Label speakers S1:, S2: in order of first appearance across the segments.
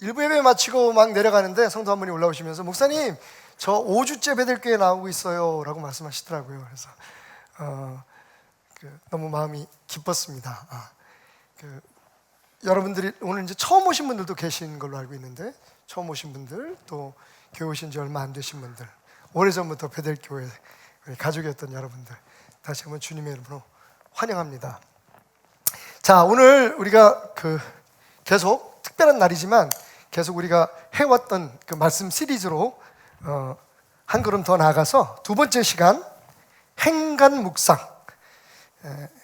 S1: 일부 예배 마치고 막 내려가는데 성도 한 분이 올라오시면서 목사님 저 5주째 베들교회 나오고 있어요 라고 말씀하시더라고요. 그래서 너무 마음이 기뻤습니다. 여러분들이 오늘 이제 처음 오신 분들도 계신 걸로 알고 있는데, 처음 오신 분들, 또 교회 오신 지 얼마 안 되신 분들, 오래전부터 베들교회 가족이었던 여러분들, 다시 한번 주님의 이름으로 환영합니다. 자, 오늘 우리가 계속 특별한 날이지만 계속 우리가 해왔던 그 말씀 시리즈로 한 걸음 더 나아가서 두 번째 시간 행간 묵상,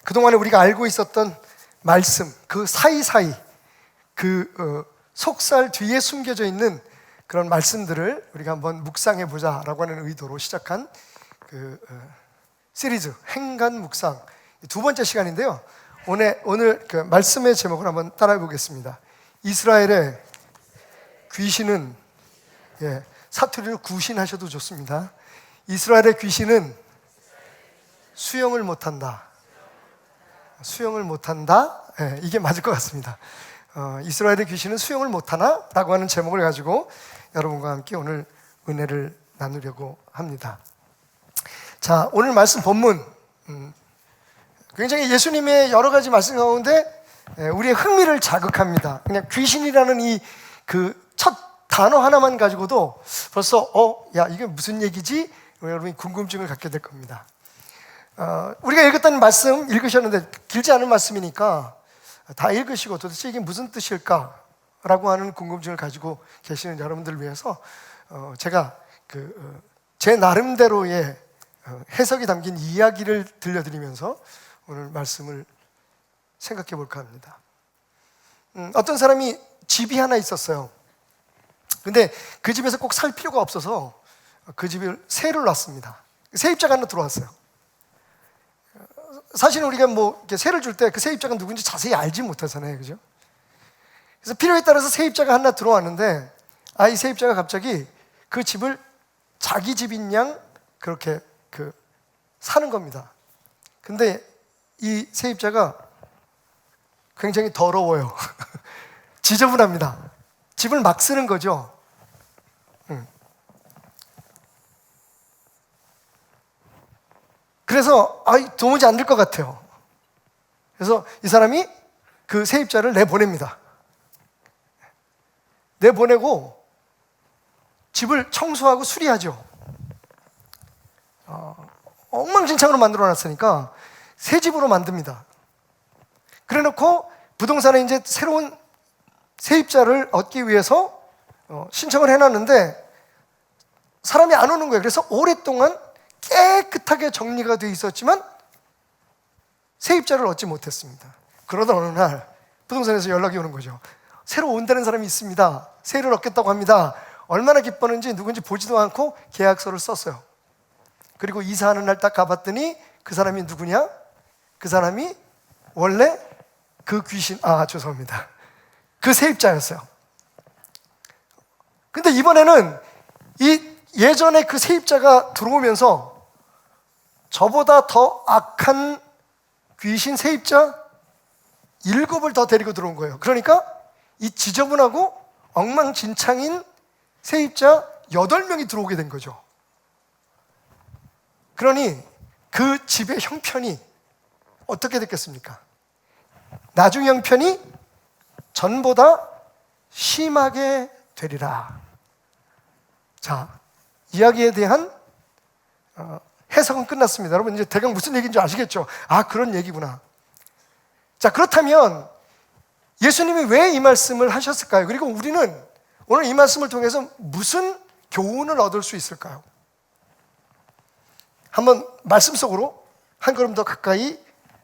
S1: 그동안에 우리가 알고 있었던 말씀, 그 사이사이 속살 뒤에 숨겨져 있는 그런 말씀들을 우리가 한번 묵상해 보자라고 하는 의도로 시작한 시리즈 행간 묵상 두 번째 시간인데요. 오늘 그 말씀의 제목을 한번 따라해 보겠습니다. 이스라엘의 귀신은, 사투리로 구신하셔도 좋습니다. 이스라엘의 귀신은 수영을 못한다. 수영을 못한다. 이게 맞을 것 같습니다. 이스라엘의 귀신은 수영을 못하나? 라고 하는 제목을 가지고 여러분과 함께 오늘 은혜를 나누려고 합니다. 자, 오늘 말씀 본문, 굉장히 예수님의 여러 가지 말씀 가운데 우리의 흥미를 자극합니다. 그냥 귀신이라는 이 첫 단어 하나만 가지고도 벌써 야, 이게 무슨 얘기지? 여러분이 궁금증을 갖게 될 겁니다. 우리가 읽었던 말씀 읽으셨는데 길지 않은 말씀이니까 다 읽으시고 도대체 이게 무슨 뜻일까? 라고 하는 궁금증을 가지고 계시는 여러분들을 위해서 제가 제 나름대로의 해석이 담긴 이야기를 들려드리면서 오늘 말씀을 생각해 볼까 합니다. 어떤 사람이 집이 하나 있었어요. 근데 그 집에서 꼭 살 필요가 없어서 그 집에 세를 놨습니다. 세입자가 하나 들어왔어요. 사실은 우리가 이렇게 세를 줄 때 그 세입자가 누군지 자세히 알지 못하잖아요, 그죠? 그래서 필요에 따라서 세입자가 하나 들어왔는데, 이 세입자가 갑자기 그 집을 자기 집인 양 그렇게 사는 겁니다. 근데 이 세입자가 굉장히 더러워요. 지저분합니다. 집을 막 쓰는 거죠. 그래서 도무지 안 될 것 같아요. 그래서 이 사람이 그 세입자를 내보냅니다. 내보내고 집을 청소하고 수리하죠. 엉망진창으로 만들어놨으니까 새 집으로 만듭니다. 그래놓고 부동산에 이제 새로운 세입자를 얻기 위해서 신청을 해놨는데 사람이 안 오는 거예요. 그래서 오랫동안 깨끗하게 정리가 돼 있었지만 세입자를 얻지 못했습니다. 그러다 어느 날 부동산에서 연락이 오는 거죠. 새로 온다는 사람이 있습니다. 세를 얻겠다고 합니다. 얼마나 기뻤는지 누군지 보지도 않고 계약서를 썼어요. 그리고 이사하는 날 딱 가봤더니 그 사람이 누구냐? 그 사람이 원래 그 귀신, 죄송합니다. 그 세입자였어요. 근데 이번에는 이 예전에 그 세입자가 들어오면서 저보다 더 악한 귀신 세입자 7을 더 데리고 들어온 거예요. 그러니까 이 지저분하고 엉망진창인 세입자 8명이 들어오게 된 거죠. 그러니 그 집의 형편이 어떻게 됐겠습니까? 나중 형편이 전보다 심하게 되리라. 자, 이야기에 대한 해석은 끝났습니다. 여러분 이제 대강 무슨 얘기인지 아시겠죠? 그런 얘기구나. 자, 그렇다면 예수님이 왜 이 말씀을 하셨을까요? 그리고 우리는 오늘 이 말씀을 통해서 무슨 교훈을 얻을 수 있을까요? 한번 말씀 속으로 한 걸음 더 가까이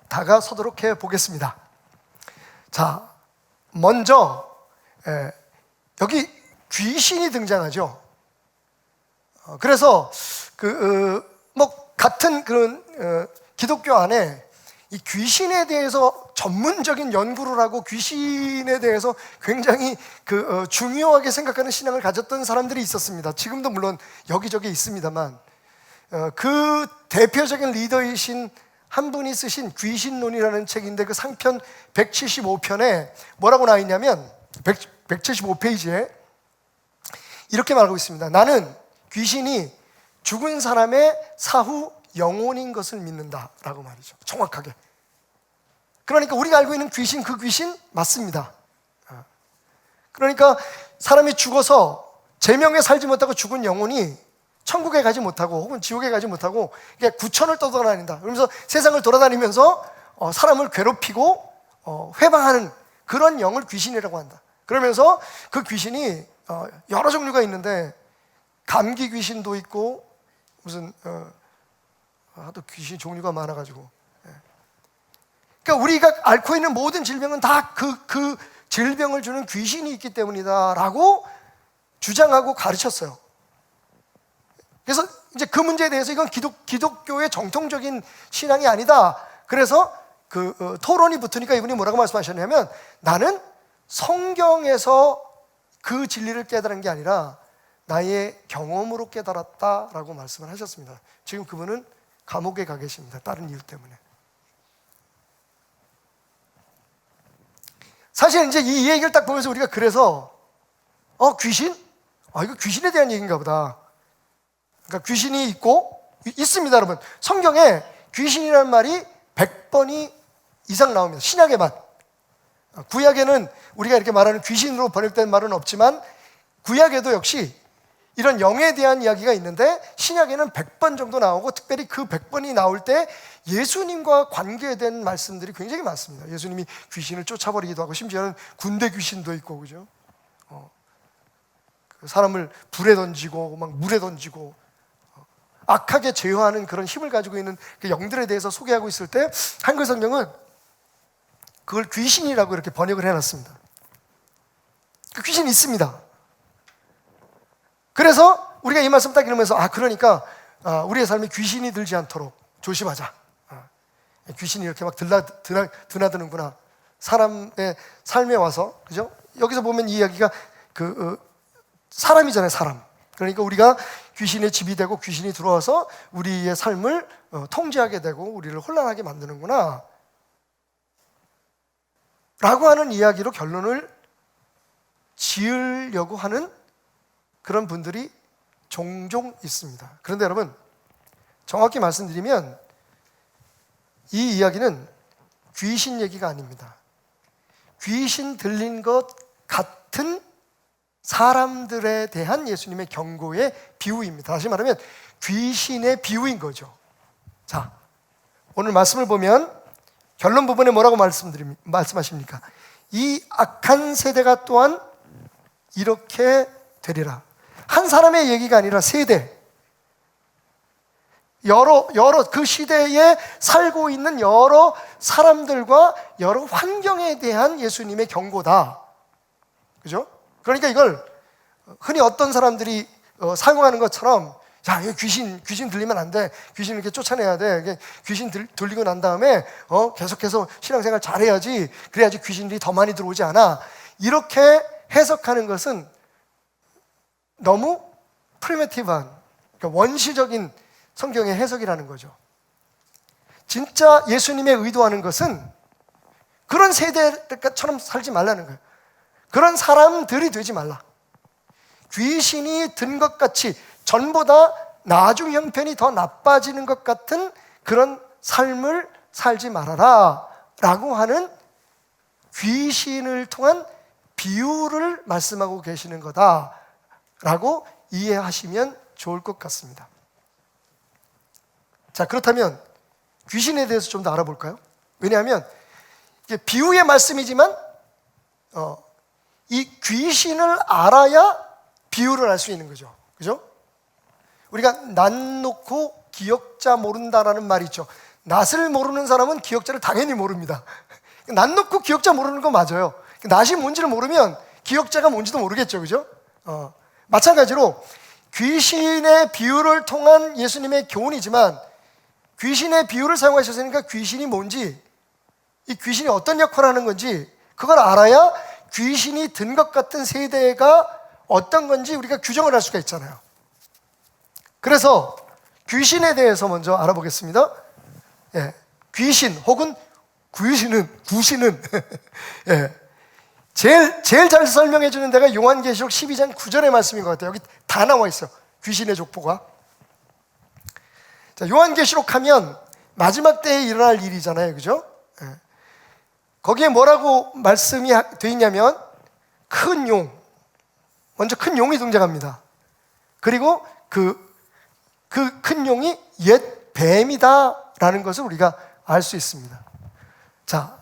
S1: 다가서도록 해보겠습니다. 자, 먼저 여기 귀신이 등장하죠. 그래서 같은 그런 기독교 안에 이 귀신에 대해서 전문적인 연구를 하고 귀신에 대해서 굉장히 중요하게 생각하는 신앙을 가졌던 사람들이 있었습니다. 지금도 물론 여기저기 있습니다만 그 대표적인 리더이신 한 분이 쓰신 귀신론이라는 책인데 그 상편 175편에 뭐라고 나와 있냐면 175페이지에 이렇게 말하고 있습니다. 나는 귀신이 죽은 사람의 사후 영혼인 것을 믿는다라고 말이죠. 정확하게. 그러니까 우리가 알고 있는 귀신, 그 귀신 맞습니다. 그러니까 사람이 죽어서 제명에 살지 못하고 죽은 영혼이 천국에 가지 못하고 혹은 지옥에 가지 못하고 구천을 떠돌아다닌다. 그러면서 세상을 돌아다니면서 사람을 괴롭히고 회방하는 그런 영을 귀신이라고 한다. 그러면서 그 귀신이 여러 종류가 있는데 감기 귀신도 있고 무슨 하도 귀신 종류가 많아가지고, 그러니까 우리가 앓고 있는 모든 질병은 다 그 질병을 주는 귀신이 있기 때문이다라고 주장하고 가르쳤어요. 그래서 이제 그 문제에 대해서 이건 기독교의 정통적인 신앙이 아니다. 그래서 토론이 붙으니까 이분이 뭐라고 말씀하셨냐면, 나는 성경에서 그 진리를 깨달은 게 아니라 나의 경험으로 깨달았다라고 말씀을 하셨습니다. 지금 그분은 감옥에 가 계십니다. 다른 이유 때문에. 사실 이제 이 얘기를 딱 보면서 우리가 그래서 귀신? 이거 귀신에 대한 얘기인가 보다. 그러니까 귀신이 있습니다, 여러분. 성경에 귀신이라는 말이 100번이 이상 나옵니다. 신약에만. 구약에는 우리가 이렇게 말하는 귀신으로 번역된 말은 없지만 구약에도 역시 이런 영에 대한 이야기가 있는데 신약에는 100번 정도 나오고, 특별히 그 100번이 나올 때 예수님과 관계된 말씀들이 굉장히 많습니다. 예수님이 귀신을 쫓아버리기도 하고, 심지어는 군대 귀신도 있고, 그죠? 사람을 불에 던지고 막 물에 던지고 악하게 제어하는 그런 힘을 가지고 있는 그 영들에 대해서 소개하고 있을 때 한글 성경은 그걸 귀신이라고 이렇게 번역을 해놨습니다. 그 귀신이 있습니다. 그래서 우리가 이 말씀 딱 읽으면서 그러니까 우리의 삶에 귀신이 들지 않도록 조심하자. 귀신이 이렇게 막 드나드는구나. 사람의 삶에 와서, 그죠? 여기서 보면 이 이야기가 사람이잖아요, 사람. 그러니까 우리가 귀신의 집이 되고 귀신이 들어와서 우리의 삶을 통제하게 되고 우리를 혼란하게 만드는구나 라고 하는 이야기로 결론을 지으려고 하는 그런 분들이 종종 있습니다. 그런데 여러분, 정확히 말씀드리면 이 이야기는 귀신 얘기가 아닙니다. 귀신 들린 것 같은 사람들에 대한 예수님의 경고의 비유입니다. 다시 말하면 귀신의 비유인 거죠. 자, 오늘 말씀을 보면 결론 부분에 뭐라고 말씀하십니까? 이 악한 세대가 또한 이렇게 되리라. 한 사람의 얘기가 아니라 세대, 여러 그 시대에 살고 있는 여러 사람들과 여러 환경에 대한 예수님의 경고다. 그죠? 그러니까 이걸 흔히 어떤 사람들이 사용하는 것처럼, 야, 이거 귀신 들리면 안 돼. 귀신 이렇게 쫓아내야 돼. 귀신 들리고 난 다음에 계속해서 신앙생활 잘해야지. 그래야지 귀신들이 더 많이 들어오지 않아. 이렇게 해석하는 것은 너무 프리미티브한, 그러니까 원시적인 성경의 해석이라는 거죠. 진짜 예수님의 의도하는 것은 그런 세대처럼 살지 말라는 거예요. 그런 사람들이 되지 말라. 귀신이 든 것 같이 전보다 나중 형편이 더 나빠지는 것 같은 그런 삶을 살지 말아라 라고 하는 귀신을 통한 비유를 말씀하고 계시는 거다 라고 이해하시면 좋을 것 같습니다. 자, 그렇다면 귀신에 대해서 좀 더 알아볼까요? 왜냐하면 이게 비유의 말씀이지만 이 귀신을 알아야 비유를 알 수 있는 거죠. 그죠? 우리가 낯 놓고 기역자 모른다라는 말이 있죠. 낯을 모르는 사람은 기역자를 당연히 모릅니다. 낯 놓고 기역자 모르는 거 맞아요. 낯이 뭔지를 모르면 기역자가 뭔지도 모르겠죠. 그죠? 마찬가지로 귀신의 비유를 통한 예수님의 교훈이지만 귀신의 비유를 사용하셨으니까 귀신이 뭔지, 이 귀신이 어떤 역할을 하는 건지 그걸 알아야 귀신이 든 것 같은 세대가 어떤 건지 우리가 규정을 할 수가 있잖아요. 그래서 귀신에 대해서 먼저 알아보겠습니다. 귀신 혹은 구신은 예, 제일 잘 설명해 주는 데가 요한계시록 12장 9절의 말씀인 것 같아요. 여기 다 나와 있어. 귀신의 족보가. 자, 요한계시록 하면 마지막 때에 일어날 일이잖아요. 그죠? 예. 거기에 뭐라고 말씀이 되어 있냐면 큰 용, 먼저 큰 용이 등장합니다. 그리고 그 큰 용이 옛 뱀이다라는 것을 우리가 알 수 있습니다. 자,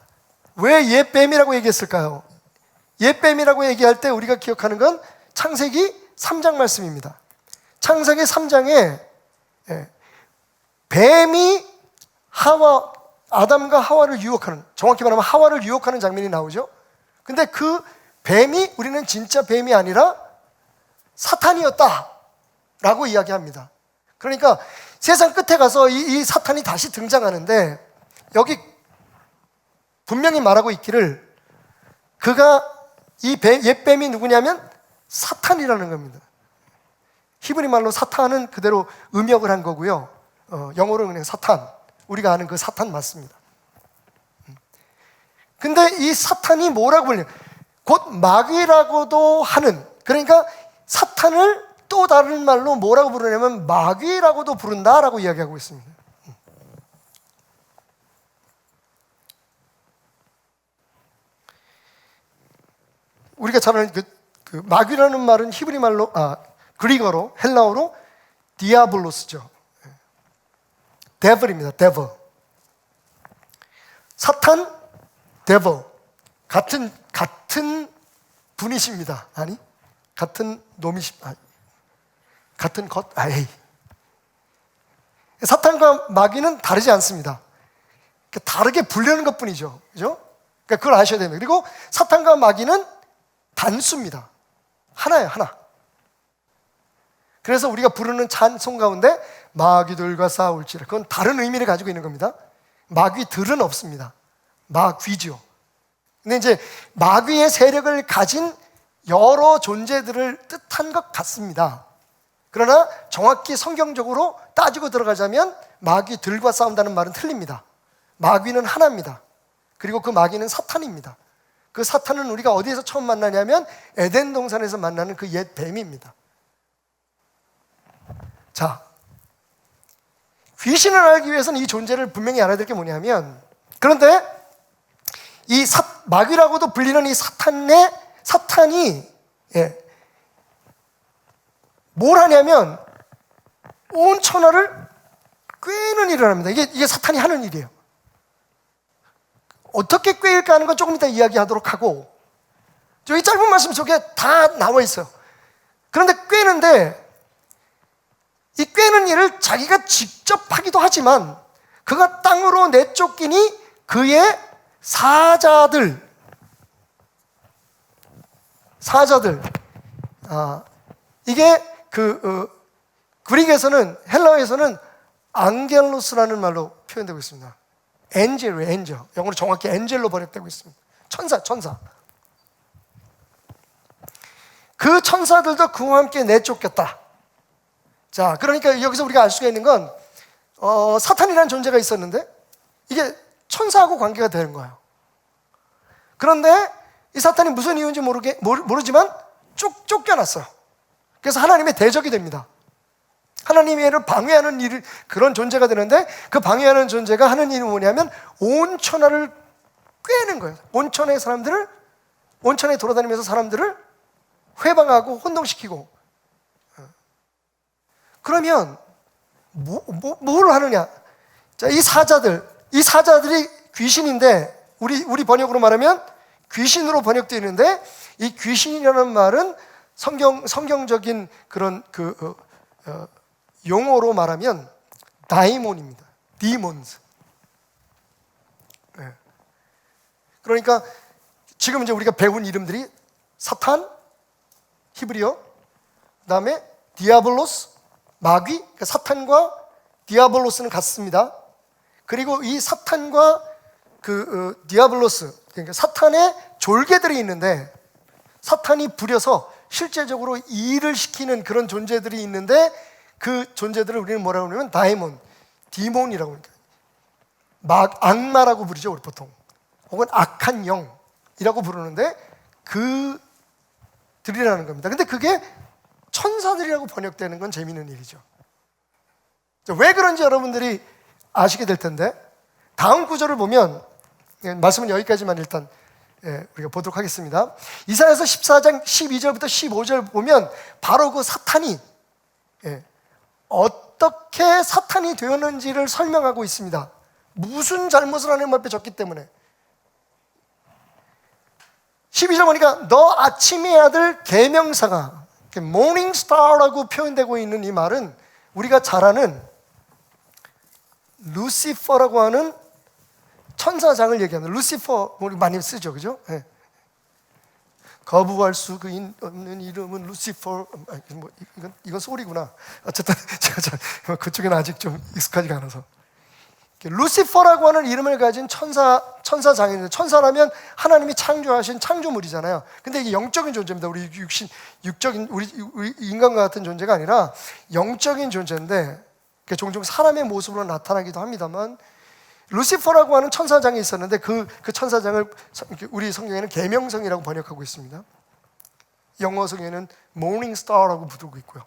S1: 왜 옛 뱀이라고 얘기했을까요? 옛 뱀이라고 얘기할 때 우리가 기억하는 건 창세기 3장 말씀입니다. 창세기 3장에 뱀이 아담과 하와를 유혹하는, 정확히 말하면 하와를 유혹하는 장면이 나오죠. 근데 그 뱀이 우리는 진짜 뱀이 아니라 사탄이었다라고 이야기합니다. 그러니까 세상 끝에 가서 이 사탄이 다시 등장하는데 여기 분명히 말하고 있기를 이 옛뱀이 누구냐면 사탄이라는 겁니다. 히브리 말로 사탄은 그대로 음역을 한 거고요. 영어로 그냥 사탄, 우리가 아는 그 사탄 맞습니다. 근데 이 사탄이 뭐라고 불려요? 곧 마귀라고도 하는, 그러니까 사탄을 또 다른 말로 뭐라고 부르냐면 마귀라고도 부른다라고 이야기하고 있습니다. 우리가 잘 아는 그 마귀라는 말은 히브리 말로, 그리거로, 헬라어로 디아블로스죠. 데블입니다. 데블. 사탄, 데블. 같은 분이십니다. 아니? 같은 같은 것? 사탄과 마귀는 다르지 않습니다. 다르게 부르는 것 뿐이죠. 그죠? 그러니까 그걸 아셔야 됩니다. 그리고 사탄과 마귀는 단수입니다. 하나예요, 하나. 그래서 우리가 부르는 찬송 가운데 마귀들과 싸울지라, 그건 다른 의미를 가지고 있는 겁니다. 마귀들은 없습니다. 마귀죠. 근데 이제 마귀의 세력을 가진 여러 존재들을 뜻한 것 같습니다. 그러나 정확히 성경적으로 따지고 들어가자면 마귀들과 싸운다는 말은 틀립니다. 마귀는 하나입니다. 그리고 그 마귀는 사탄입니다. 그 사탄은 우리가 어디에서 처음 만나냐면 에덴 동산에서 만나는 그 옛 뱀입니다. 자, 귀신을 알기 위해서는 이 존재를 분명히 알아야 될 게 뭐냐면, 그런데 이 마귀라고도 불리는 이 사탄이 뭘 하냐면 온 천하를 꿰는 일을 합니다. 이게 사탄이 하는 일이에요. 어떻게 꿰일까 하는 건 조금 이따 이야기하도록 하고, 이 짧은 말씀 속에 다 나와 있어요. 그런데 꿰는데 이 꿰는 일을 자기가 직접 하기도 하지만 그가 땅으로 내쫓기니 그의 사자들, 이게 그릭에서는, 헬라어에서는 앙겔로스라는 말로 표현되고 있습니다. 엔젤. 영어로 정확히 엔젤로 번역되고 있습니다. 천사. 그 천사들도 그와 함께 내쫓겼다. 자, 그러니까 여기서 우리가 알 수가 있는 건 사탄이라는 존재가 있었는데 이게 천사하고 관계가 되는 거예요. 그런데 이 사탄이 무슨 이유인지 모르지만 쫓겨났어요. 그래서 하나님의 대적이 됩니다. 하나님의 일을 방해하는 그런 존재가 되는데, 그 방해하는 존재가 하는 일이 뭐냐면 온 천하를 꿰는 거예요. 온 천하에 돌아다니면서 사람들을 회방하고 혼동시키고. 그러면 뭘 하느냐? 자, 이 사자들이 귀신인데, 우리 번역으로 말하면 귀신으로 번역되어 있는데, 이 귀신이라는 말은 성경적인 그런 용어로 말하면 다이몬입니다. 디몬스. 네. 그러니까 지금 이제 우리가 배운 이름들이 사탄, 히브리어, 그다음에 디아블로스, 마귀. 그러니까 사탄과 디아블로스는 같습니다. 그리고 이 사탄과 디아블로스, 그러니까 사탄의 졸개들이 있는데, 사탄이 부려서 실제적으로 일을 시키는 그런 존재들이 있는데, 그 존재들을 우리는 뭐라고 하냐면 디몬이라고 합니다. 악마라고 부르죠, 우리 보통. 혹은 악한 영이라고 부르는데, 그들이라는 겁니다. 근데 그게 천사들이라고 번역되는 건 재미있는 일이죠. 왜 그런지 여러분들이 아시게 될 텐데, 다음 구절을 보면, 말씀은 여기까지만 일단 우리가 보도록 하겠습니다. 이사야서 14장 12절부터 15절 보면 바로 그 사탄이 어떻게 사탄이 되었는지를 설명하고 있습니다. 무슨 잘못을 하나님 앞에 졌기 때문에. 12절 보니까 너 아침의 아들 계명사가, 모닝 스타라고 표현되고 있는 이 말은 우리가 잘 아는 루시퍼라고 하는 천사장을 얘기합니다. 루시퍼 우리 많이 쓰죠, 그죠? 네. 거부할 수 없는 이름은 루시퍼. 이건 소리구나. 어쨌든 제가 그쪽에는 아직 좀 익숙하지가 않아서. 루시퍼라고 하는 이름을 가진 천사장입니다. 천사라면 하나님이 창조하신 창조물이잖아요. 근데 이게 영적인 존재입니다. 우리 육적인 우리 인간과 같은 존재가 아니라 영적인 존재인데 종종 사람의 모습으로 나타나기도 합니다만, 루시퍼라고 하는 천사장이 있었는데 그 천사장을 우리 성경에는 계명성이라고 번역하고 있습니다. 영어 성경에는 모닝 스타라고 부르고 있고요.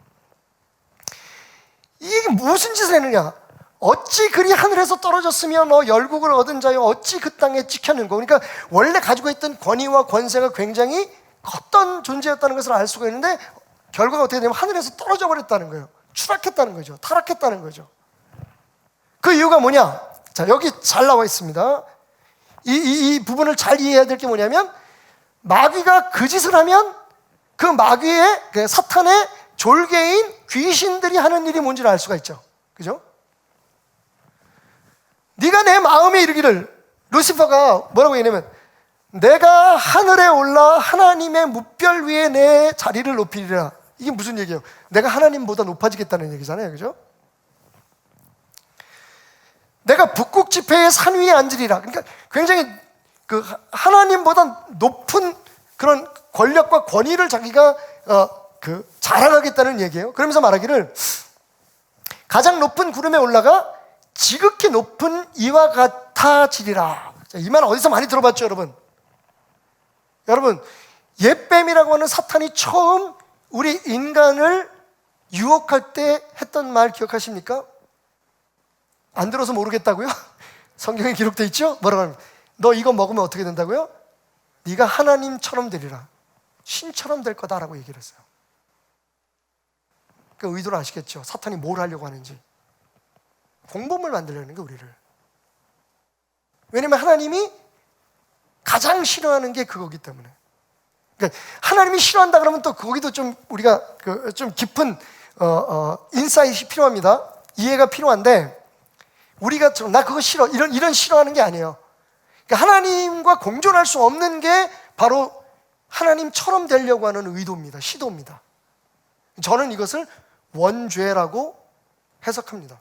S1: 이게 무슨 짓을 했느냐? 어찌 그리 하늘에서 떨어졌으며 너 열국을 얻은 자여 어찌 그 땅에 찍혔는고. 그러니까 원래 가지고 있던 권위와 권세가 굉장히 컸던 존재였다는 것을 알 수가 있는데, 결과가 어떻게 되냐면 하늘에서 떨어져 버렸다는 거예요. 추락했다는 거죠. 타락했다는 거죠. 그 이유가 뭐냐? 자, 여기 잘 나와 있습니다. 이 부분을 잘 이해해야 될 게 뭐냐면, 마귀가 그 짓을 하면 그 마귀의, 그 사탄의 졸개인 귀신들이 하는 일이 뭔지를 알 수가 있죠. 그죠? 네가 내 마음에 이르기를, 루시퍼가 뭐라고 얘기하냐면 내가 하늘에 올라 하나님의 무별 위에 내 자리를 높이리라. 이게 무슨 얘기예요? 내가 하나님보다 높아지겠다는 얘기잖아요. 그죠? 내가 북극 지폐의 산 위에 앉으리라. 그러니까 굉장히 그 하나님보다 높은 그런 권력과 권위를 자기가 자랑하겠다는 얘기예요. 그러면서 말하기를 가장 높은 구름에 올라가 지극히 높은 이와 같아지리라. 이 말 어디서 많이 들어봤죠, 여러분? 여러분, 옛뱀이라고 하는 사탄이 처음 우리 인간을 유혹할 때 했던 말 기억하십니까? 안 들어서 모르겠다고요? 성경에 기록되어 있죠? 뭐라고 하면 너 이거 먹으면 어떻게 된다고요? 네가 하나님처럼 되리라. 신처럼 될 거다라고 얘기를 했어요. 그 의도를 아시겠죠? 사탄이 뭘 하려고 하는지. 공범을 만들려는 게 우리를. 왜냐면 하나님이 가장 싫어하는 게 그거기 때문에. 그러니까 하나님이 싫어한다 그러면 또 거기도 좀 우리가 좀 깊은 인사이트가 필요합니다. 이해가 필요한데, 우리가 나 그거 싫어 이런 싫어하는 게 아니에요. 그러니까 하나님과 공존할 수 없는 게 바로 하나님처럼 되려고 하는 의도입니다. 시도입니다. 저는 이것을 원죄라고 해석합니다.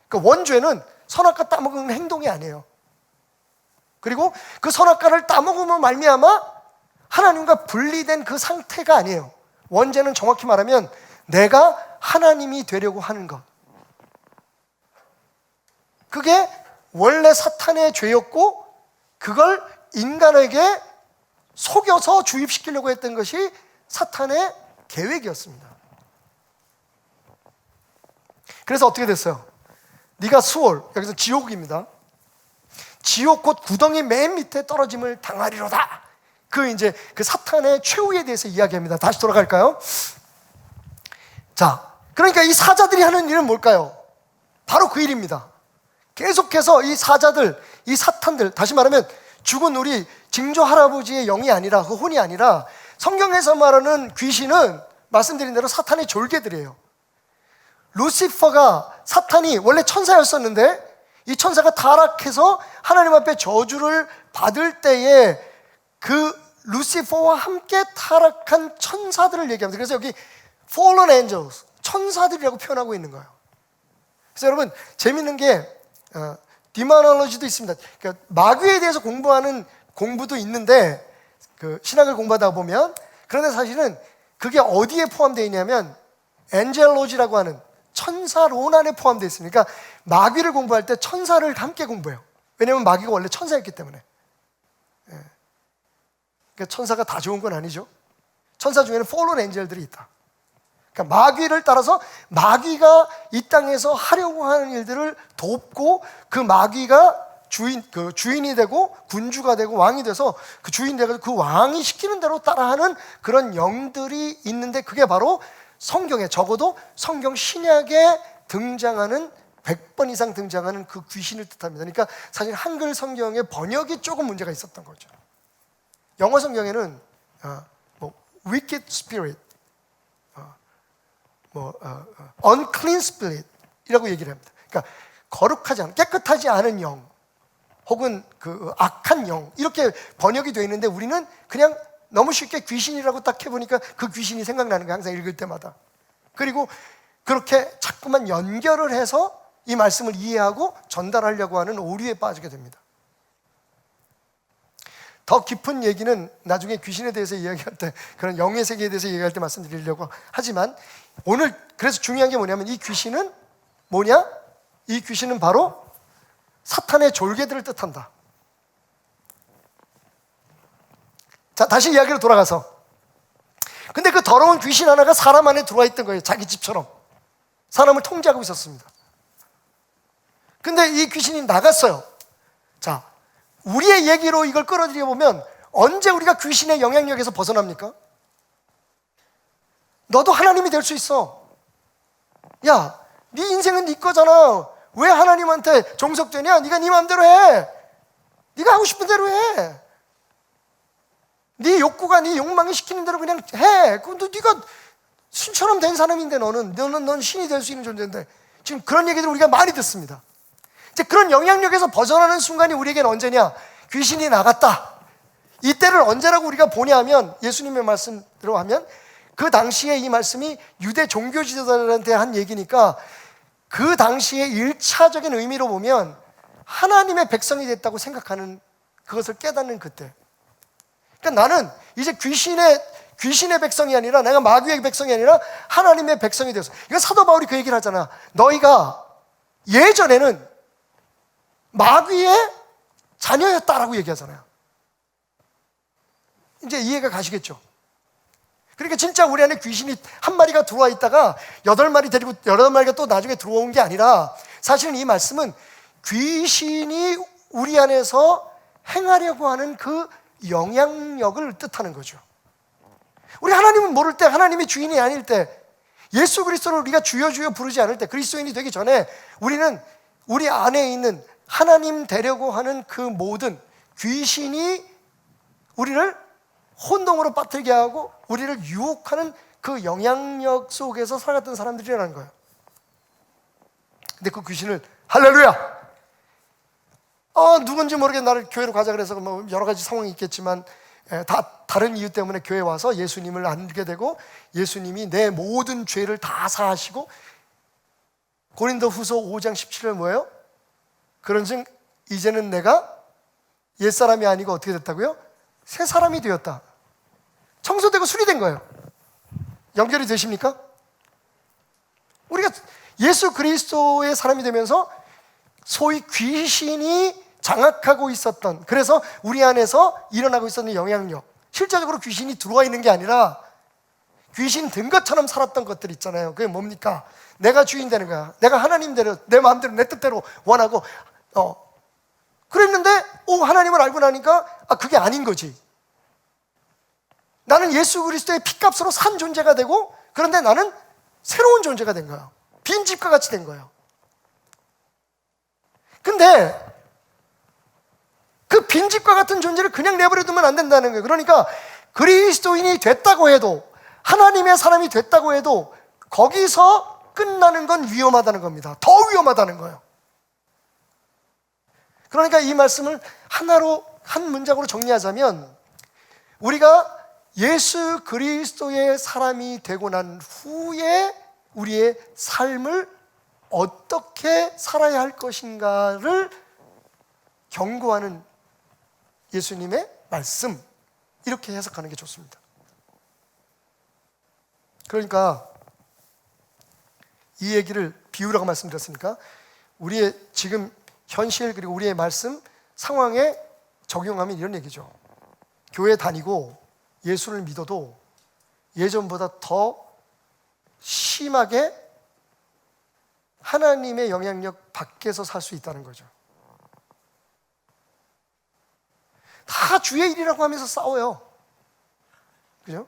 S1: 그러니까 원죄는 선악과 따먹는 행동이 아니에요. 그리고 그 선악과를 따먹으면 말미암아 하나님과 분리된 그 상태가 아니에요. 원죄는 정확히 말하면 내가 하나님이 되려고 하는 것. 그게 원래 사탄의 죄였고, 그걸 인간에게 속여서 주입시키려고 했던 것이 사탄의 계획이었습니다. 그래서 어떻게 됐어요? 네가 수월, 여기서 지옥입니다. 지옥 곧 구덩이 맨 밑에 떨어짐을 당하리로다. 그 사탄의 최후에 대해서 이야기합니다. 다시 돌아갈까요? 자, 그러니까 이 사자들이 하는 일은 뭘까요? 바로 그 일입니다. 계속해서 이 사자들, 이 사탄들, 다시 말하면 죽은 우리 징조 할아버지의 영이 아니라, 그 혼이 아니라, 성경에서 말하는 귀신은 말씀드린 대로 사탄의 졸개들이에요. 루시퍼가, 사탄이 원래 천사였었는데 이 천사가 타락해서 하나님 앞에 저주를 받을 때에 그 루시퍼와 함께 타락한 천사들을 얘기합니다. 그래서 여기 fallen angels, 천사들이라고 표현하고 있는 거예요. 그래서 여러분, 재밌는 게 디모놀로지도 있습니다. 그러니까 마귀에 대해서 공부하는 공부도 있는데, 그 신학을 공부하다 보면, 그런데 사실은 그게 어디에 포함되어 있냐면 엔젤로지라고 하는 천사론 안에 포함되어 있습니다. 그러니까 마귀를 공부할 때 천사를 함께 공부해요. 왜냐하면 마귀가 원래 천사였기 때문에. 그러니까 천사가 다 좋은 건 아니죠. 천사 중에는 fallen angel들이 있다. 그러니까 마귀를 따라서 마귀가 이 땅에서 하려고 하는 일들을 돕고 그 마귀가 주인이 되고 군주가 되고 왕이 돼서 그 주인 되고 그 왕이 시키는 대로 따라하는 그런 영들이 있는데, 그게 바로 성경에, 적어도 성경 신약에 등장하는 100번 이상 등장하는 그 귀신을 뜻합니다. 그러니까 사실 한글 성경의 번역이 조금 문제가 있었던 거죠. 영어 성경에는 wicked spirit, unclean spirit 이라고 얘기를 합니다. 그러니까 거룩하지 않은, 깨끗하지 않은 영, 혹은 그 악한 영, 이렇게 번역이 되어 있는데 우리는 그냥 너무 쉽게 귀신이라고 딱 해보니까 그 귀신이 생각나는 거예요, 항상 읽을 때마다. 그리고 그렇게 자꾸만 연결을 해서 이 말씀을 이해하고 전달하려고 하는 오류에 빠지게 됩니다. 더 깊은 얘기는 나중에 귀신에 대해서 이야기할 때, 그런 영의 세계에 대해서 얘기할 때 말씀드리려고 하지만, 오늘 그래서 중요한 게 뭐냐면, 이 귀신은 뭐냐? 이 귀신은 바로 사탄의 졸개들을 뜻한다. 자, 다시 이야기로 돌아가서, 근데 그 더러운 귀신 하나가 사람 안에 들어와 있던 거예요. 자기 집처럼 사람을 통제하고 있었습니다. 근데 이 귀신이 나갔어요. 자, 우리의 얘기로 이걸 끌어들여 보면 언제 우리가 귀신의 영향력에서 벗어납니까? 너도 하나님이 될 수 있어. 야, 네 인생은 네 거잖아. 왜 하나님한테 종속되냐? 네가 네 마음대로 해. 네가 하고 싶은 대로 해. 네 욕구가 네 욕망이 시키는 대로 그냥 해. 그럼 네가 신처럼 된 사람인데, 넌 신이 될 수 있는 존재인데. 지금 그런 얘기들 우리가 많이 듣습니다. 이제 그런 영향력에서 벗어나는 순간이 우리에게는 언제냐? 귀신이 나갔다. 이때를 언제라고 우리가 보냐 하면, 예수님의 말씀대로 하면 그 당시에 이 말씀이 유대 종교 지도자들한테 한 얘기니까, 그 당시에 1차적인 의미로 보면 하나님의 백성이 됐다고 생각하는, 그것을 깨닫는 그때. 그러니까 나는 이제 귀신의 백성이 아니라, 내가 마귀의 백성이 아니라 하나님의 백성이 되었어. 이거 사도 바울이 그 얘기를 하잖아. 너희가 예전에는 마귀의 자녀였다라고 얘기하잖아요. 이제 이해가 가시겠죠? 그러니까 진짜 우리 안에 귀신이 한 마리가 들어와 있다가 8마리 데리고 8마리가 또 나중에 들어온 게 아니라, 사실은 이 말씀은 귀신이 우리 안에서 행하려고 하는 그 영향력을 뜻하는 거죠. 우리 하나님은 모를 때, 하나님이 주인이 아닐 때, 예수 그리스도를 우리가 주여 주여 부르지 않을 때, 그리스도인이 되기 전에 우리는 우리 안에 있는 하나님 되려고 하는 그 모든 귀신이 우리를 혼동으로 빠뜨리게 하고 우리를 유혹하는 그 영향력 속에서 살았던 사람들이라는 거예요. 근데 그 귀신을, 할렐루야! 누군지 모르게 나를 교회로 가자 그래서 뭐 여러 가지 상황이 있겠지만, 다른 이유 때문에 교회에 와서 예수님을 알게 되고, 예수님이 내 모든 죄를 다 사하시고, 고린도후서 5장 17절 뭐예요? 그런즉 이제는 내가 옛사람이 아니고 어떻게 됐다고요? 새 사람이 되었다. 청소되고 수리된 거예요. 연결이 되십니까? 우리가 예수 그리스도의 사람이 되면서 소위 귀신이 장악하고 있었던, 그래서 우리 안에서 일어나고 있었던 영향력, 실제적으로 귀신이 들어와 있는 게 아니라 귀신 된 것처럼 살았던 것들 있잖아요. 그게 뭡니까? 내가 주인 되는 거야. 내가 하나님대로, 내 마음대로, 내 뜻대로 원하고, 그랬는데 하나님을 알고 나니까 그게 아닌 거지. 나는 예수 그리스도의 피값으로 산 존재가 되고, 그런데 나는 새로운 존재가 된 거야. 빈집과 같이 된 거예요. 근데 그 빈집과 같은 존재를 그냥 내버려 두면 안 된다는 거예요. 그러니까 그리스도인이 됐다고 해도, 하나님의 사람이 됐다고 해도 거기서 끝나는 건 위험하다는 겁니다. 더 위험하다는 거예요. 그러니까 이 말씀을 하나로, 한 문장으로 정리하자면, 우리가 예수 그리스도의 사람이 되고 난 후에 우리의 삶을 어떻게 살아야 할 것인가를 경고하는 예수님의 말씀, 이렇게 해석하는 게 좋습니다. 그러니까 이 얘기를 비유라고 말씀드렸으니까, 우리의 지금 현실, 그리고 우리의 말씀 상황에 적용하면 이런 얘기죠. 교회 다니고 예수를 믿어도 예전보다 더 심하게 하나님의 영향력 밖에서 살 수 있다는 거죠. 다 주의 일이라고 하면서 싸워요. 그죠?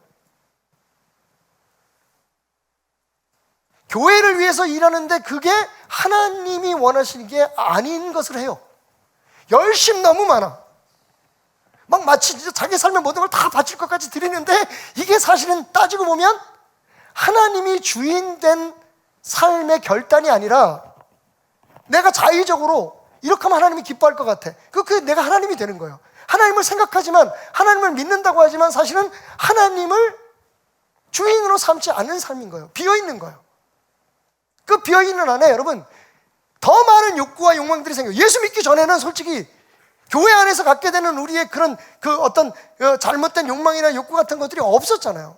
S1: 교회를 위해서 일하는데 그게 하나님이 원하시는 게 아닌 것을 해요. 열심 너무 많아. 막 마치 진짜 자기 삶의 모든 걸 다 바칠 것까지 드리는데 이게 사실은 따지고 보면 하나님이 주인된 삶의 결단이 아니라 내가 자의적으로 이렇게 하면 하나님이 기뻐할 것 같아. 그게 내가 하나님이 되는 거예요. 하나님을 생각하지만, 하나님을 믿는다고 하지만 사실은 하나님을 주인으로 삼지 않는 삶인 거예요. 비어있는 거예요. 그 비어있는 안에 여러분 더 많은 욕구와 욕망들이 생겨요. 예수 믿기 전에는 솔직히 교회 안에서 갖게 되는 우리의 그런 그 어떤 잘못된 욕망이나 욕구 같은 것들이 없었잖아요.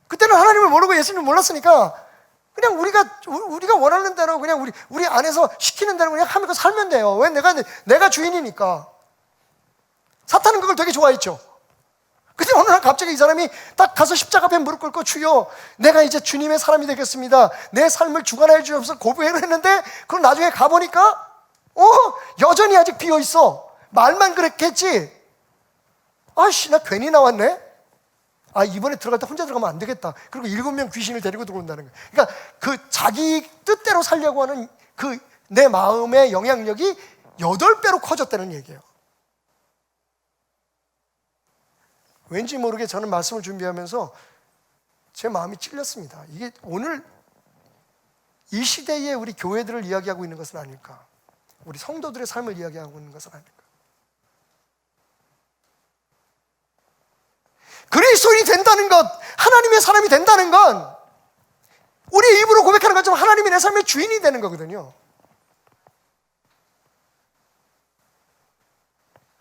S1: 그때는 하나님을 모르고 예수님을 몰랐으니까 그냥 우리가 원하는 대로 그냥 우리 안에서 시키는 대로 그냥 하면서 살면 돼요. 왜? 내가 주인이니까. 사탄은 그걸 되게 좋아했죠. 근데 어느 날 갑자기 이 사람이 딱 가서 십자가 앞에 무릎 꿇고 주여 내가 이제 주님의 사람이 되겠습니다. 내 삶을 주관하여 주옵소서 고백을 했는데 그럼 나중에 가보니까 여전히 아직 비어있어. 말만 그랬겠지. 아씨 나 괜히 나왔네. 이번에 들어갈 때 혼자 들어가면 안 되겠다. 그리고 7명 귀신을 데리고 들어온다는 거예요. 그러니까 그 자기 뜻대로 살려고 하는 그 내 마음의 영향력이 8배로 커졌다는 얘기예요. 왠지 모르게 저는 말씀을 준비하면서 제 마음이 찔렸습니다. 이게 오늘 이 시대에 우리 교회들을 이야기하고 있는 것은 아닐까? 우리 성도들의 삶을 이야기하고 있는 것은 아닐까? 그리스도인이 된다는 것, 하나님의 사람이 된다는 건 우리 입으로 고백하는 것처럼 하나님이 내 삶의 주인이 되는 거거든요.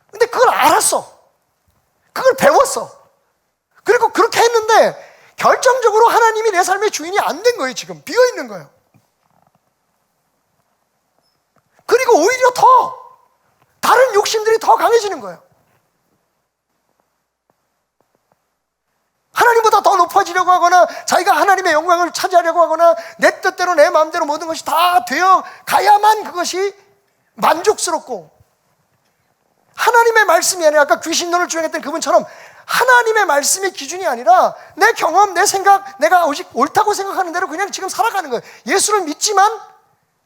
S1: 근데 그걸 알았어. 그걸 배웠어. 그리고 그렇게 했는데 결정적으로 하나님이 내 삶의 주인이 안 된 거예요. 지금 비어있는 거예요. 그리고 오히려 더 다른 욕심들이 더 강해지는 거예요. 하나님보다 더 높아지려고 하거나 자기가 하나님의 영광을 차지하려고 하거나 내 뜻대로 내 마음대로 모든 것이 다 되어 가야만 그것이 만족스럽고, 하나님의 말씀이 아니라 아까 귀신론을 주장했던 그분처럼 하나님의 말씀이 기준이 아니라 내 경험, 내 생각, 내가 오직 옳다고 생각하는 대로 그냥 지금 살아가는 거예요. 예수를 믿지만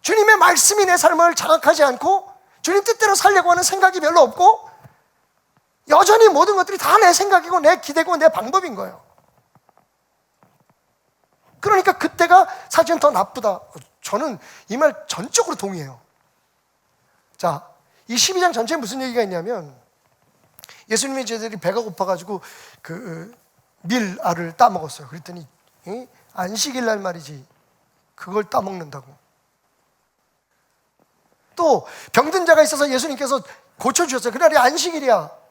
S1: 주님의 말씀이 내 삶을 장악하지 않고 주님 뜻대로 살려고 하는 생각이 별로 없고 여전히 모든 것들이 다 내 생각이고 내 기대고 내 방법인 거예요. 그러니까 그때가 사실은 더 나쁘다. 저는 이 말 전적으로 동의해요. 자, 이 12장 전체에 무슨 얘기가 있냐면 예수님의 제자들이 배가 고파가지고 그 밀알을 따먹었어요. 그랬더니 안식일 날 말이지 그걸 따먹는다고. 또 병든 자가 있어서 예수님께서 고쳐주셨어요. 그날이 안식일이야.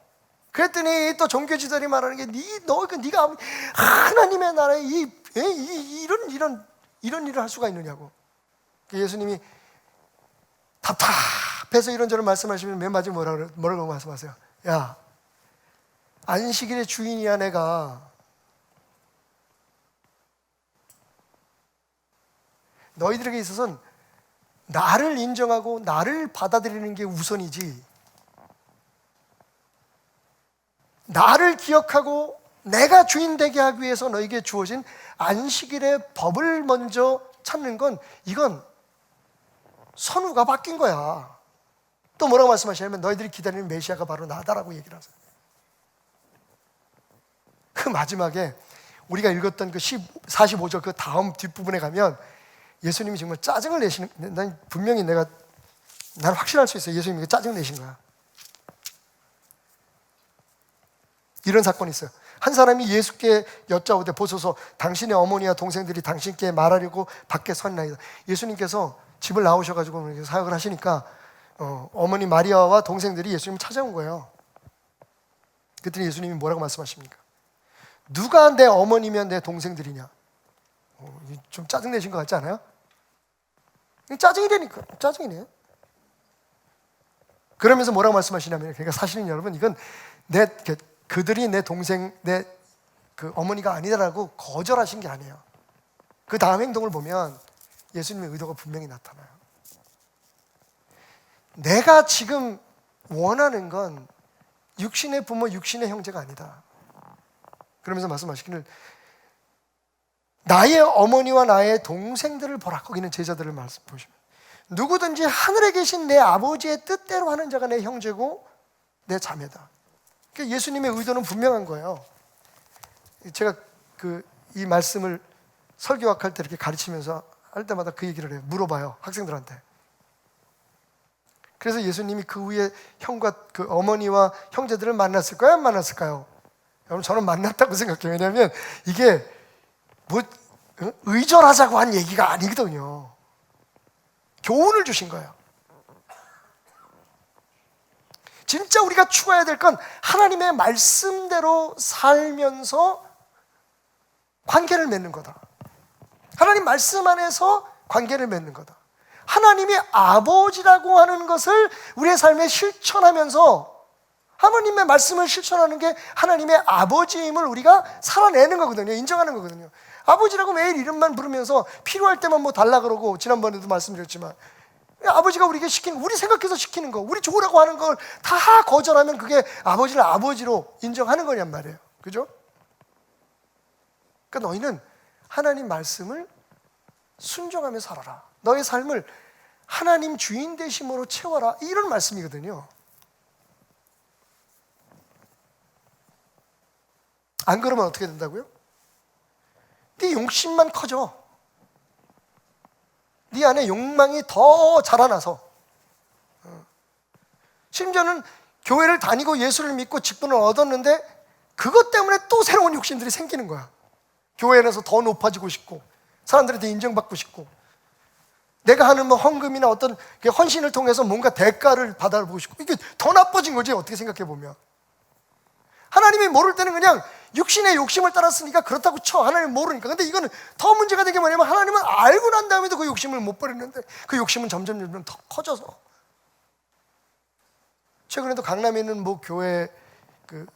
S1: 그랬더니 또 종교지들이 말하는 게 네가 하나님의 나라에 이런 일을 할 수가 있느냐고. 예수님이 답답해서 이런저런 말씀하시면 맨 마지막에 뭐라고 말씀하세요? 야, 안식일의 주인이야 내가. 너희들에게 있어서는 나를 인정하고 나를 받아들이는 게 우선이지, 나를 기억하고 내가 주인 되게 하기 위해서 너에게 주어진 안식일의 법을 먼저 찾는 건 이건 선우가 바뀐 거야. 또 뭐라고 말씀하시냐면 너희들이 기다리는 메시아가 바로 나다라고 얘기를 하세요. 그 마지막에 우리가 읽었던 그 45절 그 다음 뒷부분에 가면 예수님이 정말 짜증을 내시는, 난 분명히 난 확신할 수 있어요. 예수님이 짜증 내신 거야. 이런 사건이 있어요. 한 사람이 예수께 여짜오되 보소서 당신의 어머니와 동생들이 당신께 말하려고 밖에 섰나이다. 예수님께서 집을 나오셔가지고 사역을 하시니까 어머니 마리아와 동생들이 예수님을 찾아온 거예요. 그랬더니 예수님이 뭐라고 말씀하십니까? 누가 내 어머니면 내 동생들이냐? 좀 짜증내신 것 같지 않아요? 짜증이라니까. 짜증이네. 그러면서 뭐라고 말씀하시냐면, 그러니까 사실은 여러분, 이건 그들이 내 동생, 내 그 어머니가 아니다라고 거절하신 게 아니에요. 그 다음 행동을 보면 예수님의 의도가 분명히 나타나요. 내가 지금 원하는 건 육신의 부모, 육신의 형제가 아니다. 그러면서 말씀하시기를 나의 어머니와 나의 동생들을 보라. 거기는 제자들을 말씀 보시면 누구든지 하늘에 계신 내 아버지의 뜻대로 하는 자가 내 형제고 내 자매다. 그러니까 예수님의 의도는 분명한 거예요. 제가 이 말씀을 설교학할 때 이렇게 가르치면서 할 때마다 그 얘기를 해요. 물어봐요, 학생들한테. 그래서 예수님이 그 후에 형과 그 어머니와 형제들을 만났을까요? 안 만났을까요? 여러분, 저는 만났다고 생각해요. 왜냐하면 이게 의절하자고 한 얘기가 아니거든요. 교훈을 주신 거예요. 진짜 우리가 추구해야 될 건 하나님의 말씀대로 살면서 관계를 맺는 거다. 하나님 말씀 안에서 관계를 맺는 거다. 하나님이 아버지라고 하는 것을 우리의 삶에 실천하면서 하나님의 말씀을 실천하는 게 하나님의 아버지임을 우리가 살아내는 거거든요. 인정하는 거거든요. 아버지라고 매일 이름만 부르면서 필요할 때만 뭐 달라 그러고, 지난번에도 말씀드렸지만 아버지가 우리에게 시키는, 우리 생각해서 시키는 거, 우리 좋으라고 하는 걸 다 거절하면 그게 아버지를 아버지로 인정하는 거냔 말이에요. 그죠? 그러니까 너희는 하나님 말씀을 순종하며 살아라. 너의 삶을 하나님 주인 되심으로 채워라. 이런 말씀이거든요. 안 그러면 어떻게 된다고요? 네 욕심만 커져. 네 안에 욕망이 더 자라나서, 심지어는 교회를 다니고 예수를 믿고 직분을 얻었는데 그것 때문에 또 새로운 욕심들이 생기는 거야. 교회에서 더 높아지고 싶고, 사람들한테 인정받고 싶고, 내가 하는 뭐 헌금이나 어떤 헌신을 통해서 뭔가 대가를 받아보고 싶고, 이게 더 나빠진 거지, 어떻게 생각해 보면. 하나님이 모를 때는 그냥 육신의 욕심을 따랐으니까 그렇다고 쳐. 하나님 모르니까. 근데 이거는 더 문제가 되는 게 뭐냐면, 하나님은 알고 난 다음에도 그 욕심을 못 버리는데 그 욕심은 점점 더 커져서. 최근에도 강남에 있는 뭐 교회 그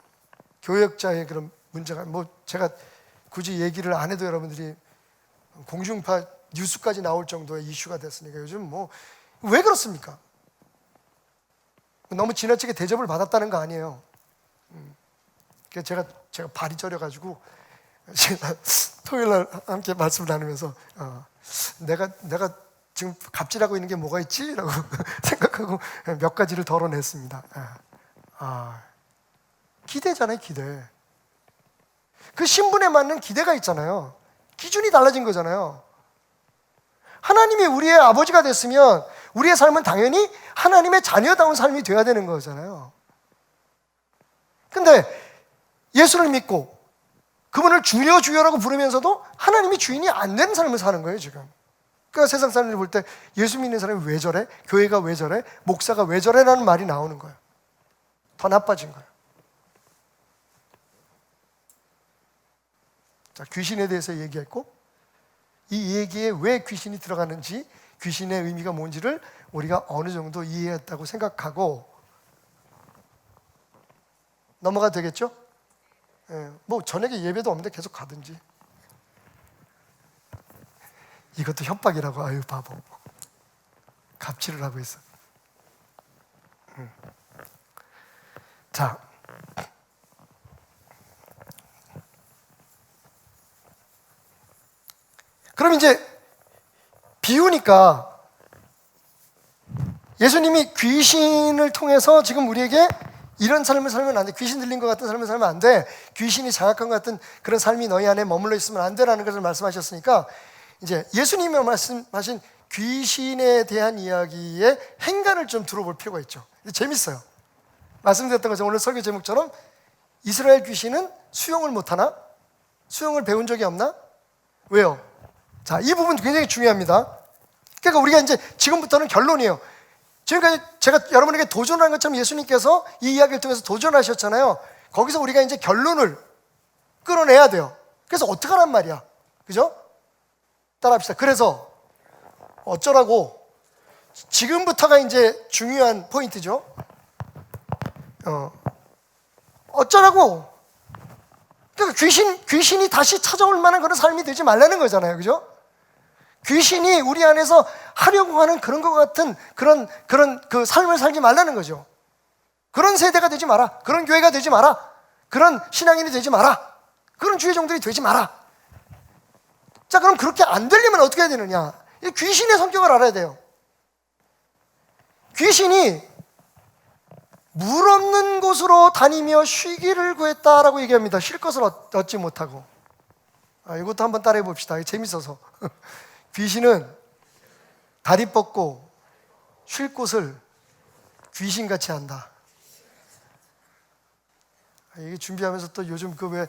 S1: 교역자의 그런 문제가, 뭐 제가 굳이 얘기를 안 해도 여러분들이 공중파 뉴스까지 나올 정도의 이슈가 됐으니까 요즘 뭐 왜 그렇습니까? 너무 지나치게 대접을 받았다는 거 아니에요. 제가 발이 저려가지고 제가 토요일날 함께 말씀을 나누면서 내가 지금 갑질하고 있는 게 뭐가 있지? 라고 생각하고 몇 가지를 덜어냈습니다. 기대잖아요, 기대. 그 신분에 맞는 기대가 있잖아요. 기준이 달라진 거잖아요. 하나님이 우리의 아버지가 됐으면 우리의 삶은 당연히 하나님의 자녀다운 삶이 되어야 되는 거잖아요. 근데 예수를 믿고 그분을 주여 주여라고 부르면서도 하나님이 주인이 안 되는 삶을 사는 거예요, 지금. 그러니까 세상 사람들이 볼 때 예수 믿는 사람이 왜 저래? 교회가 왜 저래? 목사가 왜 저래? 라는 말이 나오는 거예요. 더 나빠진 거예요. 자, 귀신에 대해서 얘기했고, 이 얘기에 왜 귀신이 들어가는지, 귀신의 의미가 뭔지를 우리가 어느 정도 이해했다고 생각하고 넘어가도 되겠죠? 뭐 저녁에 예배도 없는데 계속 가든지. 이것도 협박이라고. 아유, 바보. 갑질을 하고 있어. 자, 그럼 이제 비유니까 예수님이 귀신을 통해서 지금 우리에게 이런 삶을 살면 안 돼. 귀신 들린 것 같은 삶을 살면 안 돼. 귀신이 장악한 것 같은 그런 삶이 너희 안에 머물러 있으면 안 되라는 것을 말씀하셨으니까, 이제 예수님이 말씀하신 귀신에 대한 이야기의 행간을 좀 들어볼 필요가 있죠. 재밌어요. 말씀드렸던 것처럼 오늘 설교 제목처럼 이스라엘 귀신은 수용을 못하나? 수용을 배운 적이 없나? 왜요? 자, 이 부분 굉장히 중요합니다. 그러니까 우리가 이제 지금부터는 결론이에요. 지금까지 제가 여러분에게 도전한 것처럼 예수님께서 이 이야기를 통해서 도전하셨잖아요. 거기서 우리가 이제 결론을 끌어내야 돼요. 그래서 어떡하란 말이야. 그죠? 따라합시다. 그래서 어쩌라고? 지금부터가 이제 중요한 포인트죠. 어쩌라고? 그러니까 귀신이 다시 찾아올 만한 그런 삶이 되지 말라는 거잖아요, 그죠? 귀신이 우리 안에서 하려고 하는 그런 것 같은 그런 그 삶을 살지 말라는 거죠. 그런 세대가 되지 마라. 그런 교회가 되지 마라. 그런 신앙인이 되지 마라. 그런 주의 종들이 되지 마라. 자, 그럼 그렇게 안 되려면 어떻게 해야 되느냐? 이 귀신의 성격을 알아야 돼요. 귀신이 물 없는 곳으로 다니며 쉬기를 구했다라고 얘기합니다. 쉴 것을 얻지 못하고. 이것도 한번 따라해 봅시다. 재밌어서. 귀신은 다리 뻗고 쉴 곳을 귀신같이 한다. 이게 준비하면서 또 요즘 그 왜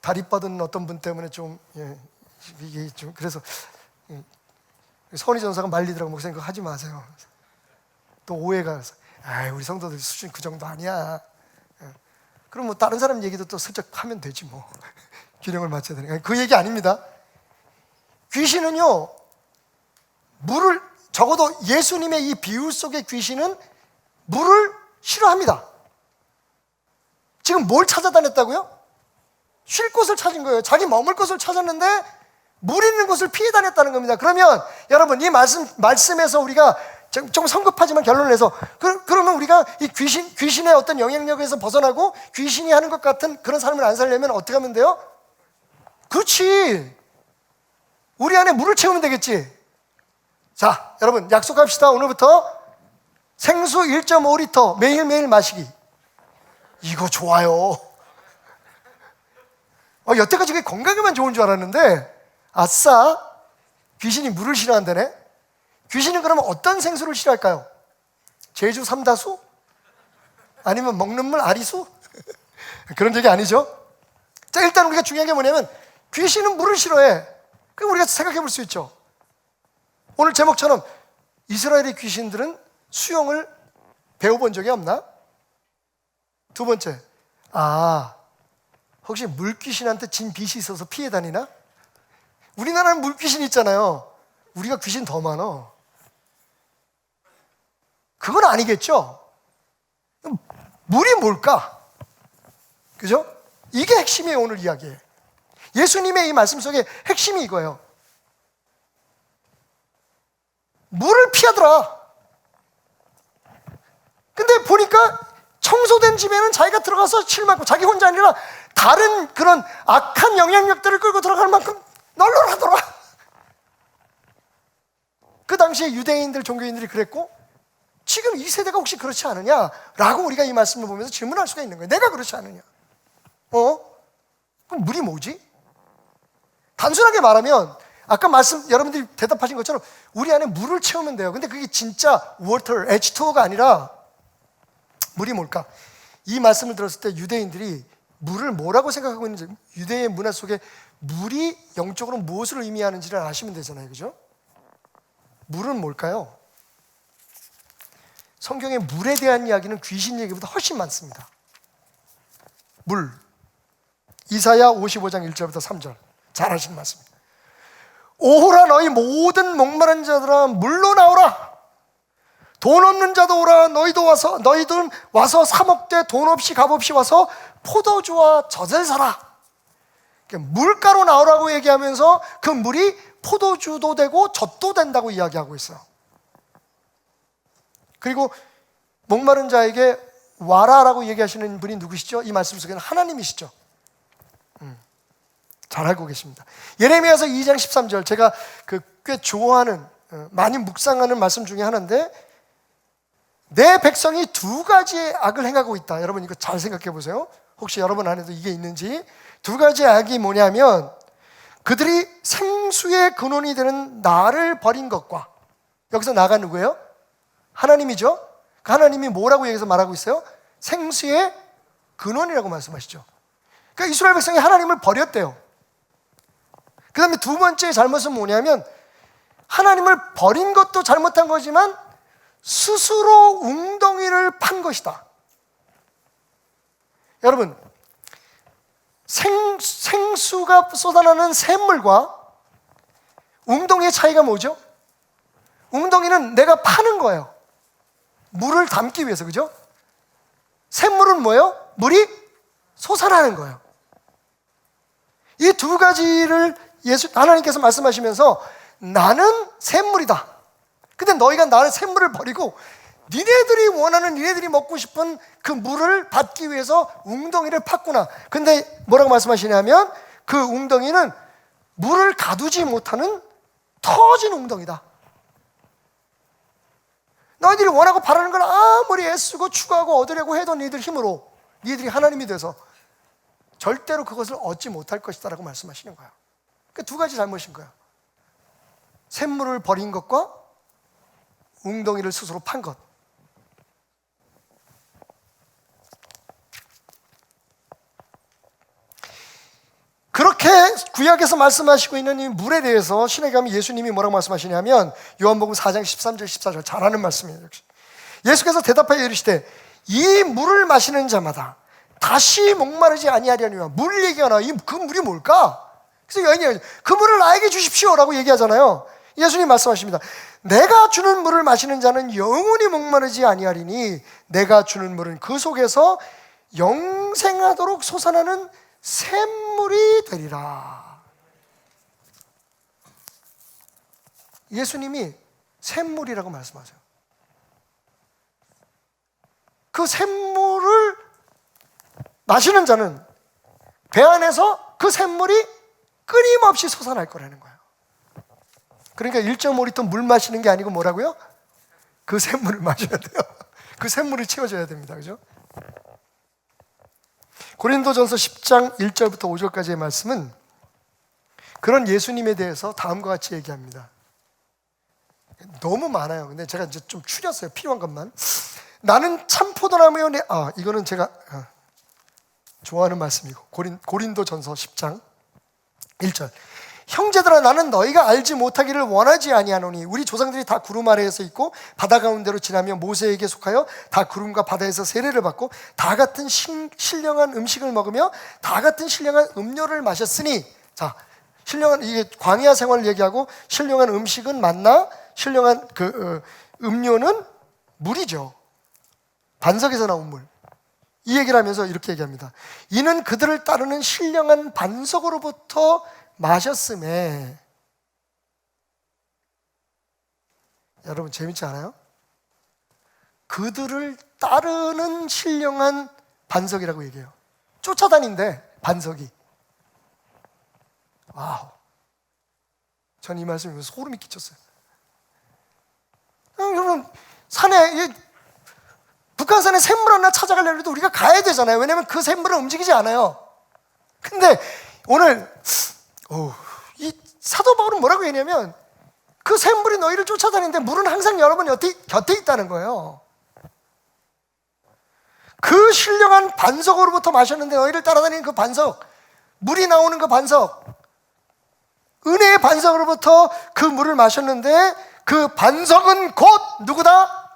S1: 다리 뻗은 어떤 분 때문에 좀 이게 좀 그래서 선희 전사가 말리더라고. 목사님 그거 하지 마세요. 또 오해가 가서 우리 성도들 수준 그 정도 아니야. 그럼 뭐 다른 사람 얘기도 또 슬쩍 하면 되지 뭐. 균형을 맞춰야 되니까. 그 얘기 아닙니다. 귀신은요, 물을, 적어도 예수님의 이 비유 속의 귀신은 물을 싫어합니다. 지금 뭘 찾아다녔다고요? 쉴 곳을 찾은 거예요. 자기 머물 곳을 찾았는데 물 있는 곳을 피해 다녔다는 겁니다. 그러면 여러분, 이 말씀에서 우리가 좀 성급하지만 결론을 내서 그러면 우리가 이 귀신의 어떤 영향력에서 벗어나고 귀신이 하는 것 같은 그런 삶을 안 살려면 어떻게 하면 돼요? 그렇지, 우리 안에 물을 채우면 되겠지. 자, 여러분 약속합시다. 오늘부터 생수 1.5리터 매일매일 마시기. 이거 좋아요. 여태까지 그게 건강에만 좋은 줄 알았는데, 아싸, 귀신이 물을 싫어한다네. 귀신은 그러면 어떤 생수를 싫어할까요? 제주 삼다수? 아니면 먹는 물 아리수? 그런 얘기 아니죠? 자, 일단 우리가 중요한 게 뭐냐면 귀신은 물을 싫어해. 그럼 우리가 생각해 볼 수 있죠. 오늘 제목처럼 이스라엘의 귀신들은 수영을 배워본 적이 없나? 두 번째, 혹시 물귀신한테 진 빚이 있어서 피해 다니나? 우리나라는 물귀신 있잖아요. 우리가 귀신 더 많아. 그건 아니겠죠? 물이 뭘까? 그죠? 이게 핵심이에요, 오늘 이야기에. 예수님의 이 말씀 속에 핵심이 이거예요. 물을 피하더라. 근데 보니까 청소된 집에는 자기가 들어가서 칠 만큼, 자기 혼자 아니라 다른 그런 악한 영향력들을 끌고 들어갈 만큼 널널하더라. 그 당시에 유대인들, 종교인들이 그랬고, 지금 이 세대가 혹시 그렇지 않느냐라고 우리가 이 말씀을 보면서 질문할 수가 있는 거예요. 내가 그렇지 않느냐? 그럼 물이 뭐지? 단순하게 말하면 아까 여러분들이 대답하신 것처럼 우리 안에 물을 채우면 돼요. 근데 그게 진짜 water, H2O가 아니라 물이 뭘까? 이 말씀을 들었을 때 유대인들이 물을 뭐라고 생각하고 있는지, 유대의 문화 속에 물이 영적으로 무엇을 의미하는지를 아시면 되잖아요, 그죠? 물은 뭘까요? 성경에 물에 대한 이야기는 귀신 얘기보다 훨씬 많습니다. 물, 이사야 55장 1절부터 3절 잘 아시는 말씀입니다. 오호라, 너희 모든 목마른 자들아 물로 나오라. 돈 없는 자도 오라. 너희들 와서 사 먹되 돈 없이 값 없이 와서 포도주와 젖을 사라. 물가로 나오라고 얘기하면서 그 물이 포도주도 되고 젖도 된다고 이야기하고 있어요. 그리고 목마른 자에게 와라라고 얘기하시는 분이 누구시죠? 이 말씀 속에는 하나님이시죠. 잘 알고 계십니다. 예레미야서 2장 13절, 제가 꽤 좋아하는, 많이 묵상하는 말씀 중에 하나인데, 내 백성이 두 가지의 악을 행하고 있다. 여러분 이거 잘 생각해 보세요. 혹시 여러분 안에도 이게 있는지. 두 가지의 악이 뭐냐면, 그들이 생수의 근원이 되는 나를 버린 것과, 여기서 나가 누구예요? 하나님이죠. 그 하나님이 뭐라고 여기서 말하고 있어요? 생수의 근원이라고 말씀하시죠. 그러니까 이스라엘 백성이 하나님을 버렸대요. 그 다음에 두 번째 잘못은 뭐냐면, 하나님을 버린 것도 잘못한 거지만 스스로 웅덩이를 판 것이다. 여러분, 생수가 쏟아나는 샘물과 웅덩이의 차이가 뭐죠? 웅덩이는 내가 파는 거예요. 물을 담기 위해서, 그죠? 샘물은 뭐예요? 물이 솟아나는 거예요. 이 두 가지를 하나님께서 말씀하시면서 나는 샘물이다. 근데 너희가 나는 샘물을 버리고 니네들이 원하는, 니네들이 먹고 싶은 그 물을 받기 위해서 웅덩이를 팠구나. 근데 뭐라고 말씀하시냐면 그 웅덩이는 물을 가두지 못하는 터진 웅덩이다. 너희들이 원하고 바라는 걸 아무리 애쓰고 추구하고 얻으려고 해도 니들 힘으로, 니들이 하나님이 돼서 절대로 그것을 얻지 못할 것이다 라고 말씀하시는 거예요. 그 두 가지 잘못인 거예요. 샘물을 버린 것과 웅덩이를 스스로 판 것. 그렇게 구약에서 말씀하시고 있는 이 물에 대해서 신약에 예수님이 뭐라고 말씀하시냐면 요한복음 4장 13절 14절 잘하는 말씀이에요. 역시 예수께서 대답하여 이르시되 이 물을 마시는 자마다 다시 목마르지 아니하려니와. 물 얘기가 나와. 그 물이 뭘까? 그래서 여인이 그 물을 나에게 주십시오라고 얘기하잖아요. 예수님 말씀하십니다. 내가 주는 물을 마시는 자는 영원히 목마르지 아니하리니 내가 주는 물은 그 속에서 영생하도록 솟아나는 샘물이 되리라. 예수님이 샘물이라고 말씀하세요. 그 샘물을 마시는 자는 배 안에서 그 샘물이 끊임없이 솟아날 거라는 거예요. 그러니까 1.5리터 물 마시는 게 아니고 뭐라고요? 그 샘물을 마셔야 돼요. 그 샘물을 채워줘야 됩니다. 그죠? 고린도전서 10장 1절부터 5절까지의 말씀은 그런 예수님에 대해서 다음과 같이 얘기합니다. 너무 많아요. 근데 제가 이제 좀 추렸어요. 필요한 것만. 나는 참 포도나무요. 이거는 제가 좋아하는 말씀이고 고린도전서 10장 1절. 형제들아 나는 너희가 알지 못하기를 원하지 아니하노니 우리 조상들이 다 구름 아래에서 있고 바다 가운데로 지나며 모세에게 속하여 다 구름과 바다에서 세례를 받고 다 같은 신령한 음식을 먹으며 다 같은 신령한 음료를 마셨으니. 자, 신령한, 이게 광야 생활을 얘기하고 신령한 음식은 만나, 신령한 음료는 물이죠. 반석에서 나온 물. 이 얘기를 하면서 이렇게 얘기합니다. 이는 그들을 따르는 신령한 반석으로부터 마셨음에. 여러분 재밌지 않아요? 그들을 따르는 신령한 반석이라고 얘기해요. 쫓아다닌대 반석이. 와우. 전 이 말씀이 소름이 끼쳤어요. 여러분 산에 북한산에 샘물 하나 찾아가려고 해도 우리가 가야 되잖아요. 왜냐하면 그 샘물은 움직이지 않아요. 근데 오늘 이 사도 바울은 뭐라고 했냐면 그 샘물이 너희를 쫓아다니는데 물은 항상 여러분 곁에 있다는 거예요. 그 신령한 반석으로부터 마셨는데 너희를 따라다니는 그 반석, 물이 나오는 그 반석, 은혜의 반석으로부터 그 물을 마셨는데 그 반석은 곧 누구다?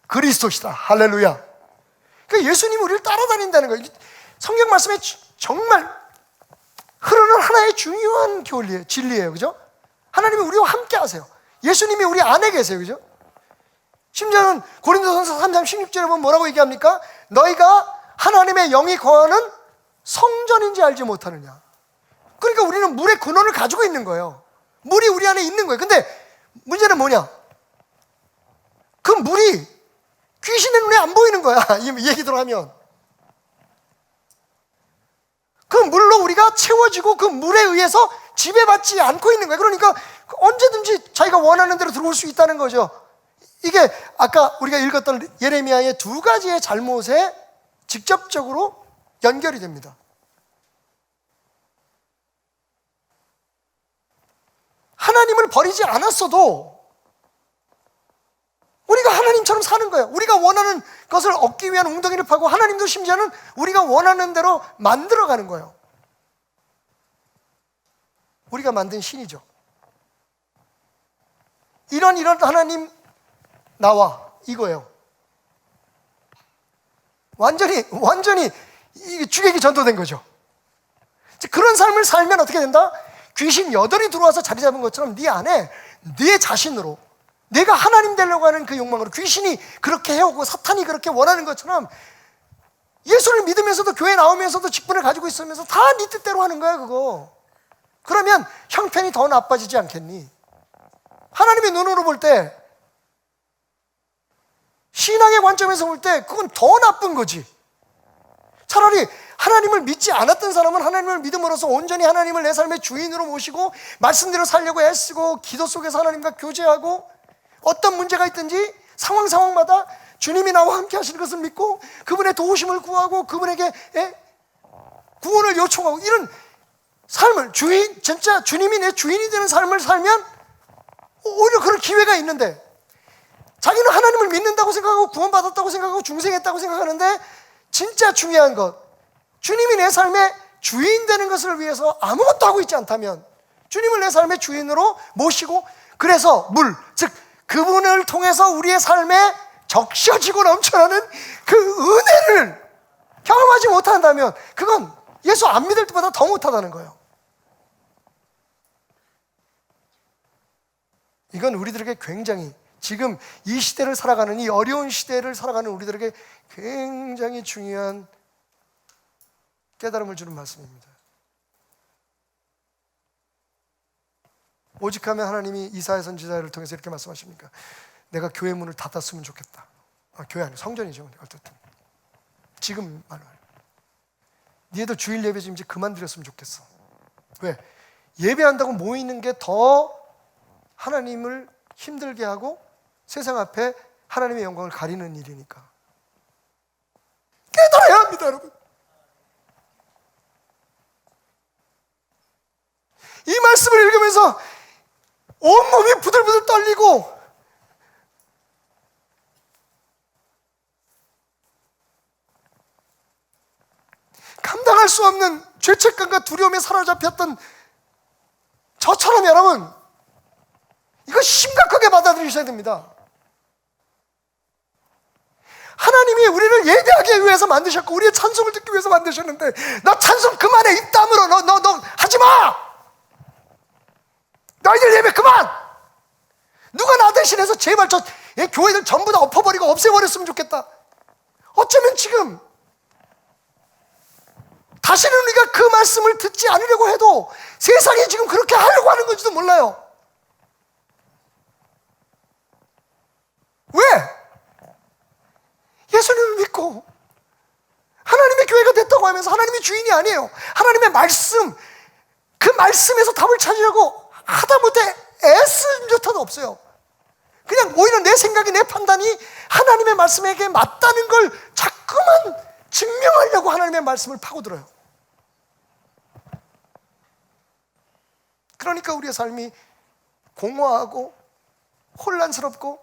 S1: 그리스도시다. 할렐루야. 그러니까 예수님이 우리를 따라다닌다는 거예요. 성경 말씀에 정말 흐르는 하나의 중요한 진리예요. 그죠? 하나님이 우리와 함께 하세요. 예수님이 우리 안에 계세요. 그죠? 심지어는 고린도전서 3장 16절에 보면 뭐라고 얘기합니까? 너희가 하나님의 영이 거하는 성전인지 알지 못하느냐. 그러니까 우리는 물의 근원을 가지고 있는 거예요. 물이 우리 안에 있는 거예요. 근데 문제는 뭐냐? 그 물이 귀신의 눈에 안 보이는 거야. 이 얘기대로 하면. 그 물로 우리가 채워지고 그 물에 의해서 지배받지 않고 있는 거예요. 그러니까 언제든지 자기가 원하는 대로 들어올 수 있다는 거죠. 이게 아까 우리가 읽었던 예레미야의 두 가지의 잘못에 직접적으로 연결이 됩니다. 하나님을 버리지 않았어도 우리가 하나님처럼 사는 거예요. 우리가 원하는 것을 얻기 위한 웅덩이를 파고 하나님도 심지어는 우리가 원하는 대로 만들어가는 거예요. 우리가 만든 신이죠. 이런 하나님 나와 이거예요. 완전히 이게 주객이 전도된 거죠. 그런 삶을 살면 어떻게 된다? 귀신 8이 들어와서 자리 잡은 것처럼 네 안에 네 자신으로 내가 하나님 되려고 하는 그 욕망으로 귀신이 그렇게 해오고 사탄이 그렇게 원하는 것처럼 예수를 믿으면서도 교회 나오면서도 직분을 가지고 있으면서 다 네 뜻대로 하는 거야 그거. 그러면 형편이 더 나빠지지 않겠니? 하나님의 눈으로 볼 때, 신앙의 관점에서 볼 때 그건 더 나쁜 거지. 차라리 하나님을 믿지 않았던 사람은 하나님을 믿음으로써 온전히 하나님을 내 삶의 주인으로 모시고 말씀대로 살려고 애쓰고 기도 속에서 하나님과 교제하고 어떤 문제가 있든지 상황마다 주님이 나와 함께 하시는 것을 믿고 그분의 도우심을 구하고 그분에게 구원을 요청하고 이런 삶을 진짜 주님이 내 주인이 되는 삶을 살면 오히려 그럴 기회가 있는데, 자기는 하나님을 믿는다고 생각하고 구원받았다고 생각하고 중생했다고 생각하는데 진짜 중요한 것, 주님이 내 삶의 주인 되는 것을 위해서 아무것도 하고 있지 않다면 주님을 내 삶의 주인으로 모시고 그래서 즉 그분을 통해서 우리의 삶에 적셔지고 넘쳐나는 그 은혜를 경험하지 못한다면 그건 예수 안 믿을 때보다 더 못하다는 거예요. 이건 우리들에게 굉장히 지금 이 시대를 살아가는, 이 어려운 시대를 살아가는 우리들에게 굉장히 중요한 깨달음을 주는 말씀입니다. 오직하면 하나님이 이사야 선지자를 통해서 이렇게 말씀하십니까? 내가 교회 문을 닫았으면 좋겠다. 교회 아니고 성전이죠. 어쨌든 지금 말로 니네들 주일 예배 좀 이제 그만 드렸으면 좋겠어. 왜? 예배한다고 모이는 게 더 하나님을 힘들게 하고 세상 앞에 하나님의 영광을 가리는 일이니까. 깨달아야 합니다, 여러분. 이 말씀을 읽으면서 온몸이 부들부들 떨리고 감당할 수 없는 죄책감과 두려움에 사로잡혔던 저처럼 여러분, 이거 심각하게 받아들이셔야 됩니다. 하나님이 우리를 예배하기 위해서 만드셨고 우리의 찬송을 듣기 위해서 만드셨는데 너 찬송 그만해, 입 다물어. 너 하지마. 너희들 예배 그만. 누가 나 대신해서 제발 저 교회들 전부 다 엎어버리고 없애버렸으면 좋겠다. 어쩌면 지금 다시는 우리가 그 말씀을 듣지 않으려고 해도 세상이 지금 그렇게 하려고 하는 건지도 몰라요. 왜? 예수님을 믿고 하나님의 교회가 됐다고 하면서 하나님이 주인이 아니에요. 하나님의 말씀, 그 말씀에서 답을 찾으려고 하다못해 애쓸 듯도 없어요. 그냥 오히려 내 생각이, 내 판단이 하나님의 말씀에게 맞다는 걸 자꾸만 증명하려고 하나님의 말씀을 파고들어요. 그러니까 우리의 삶이 공허하고 혼란스럽고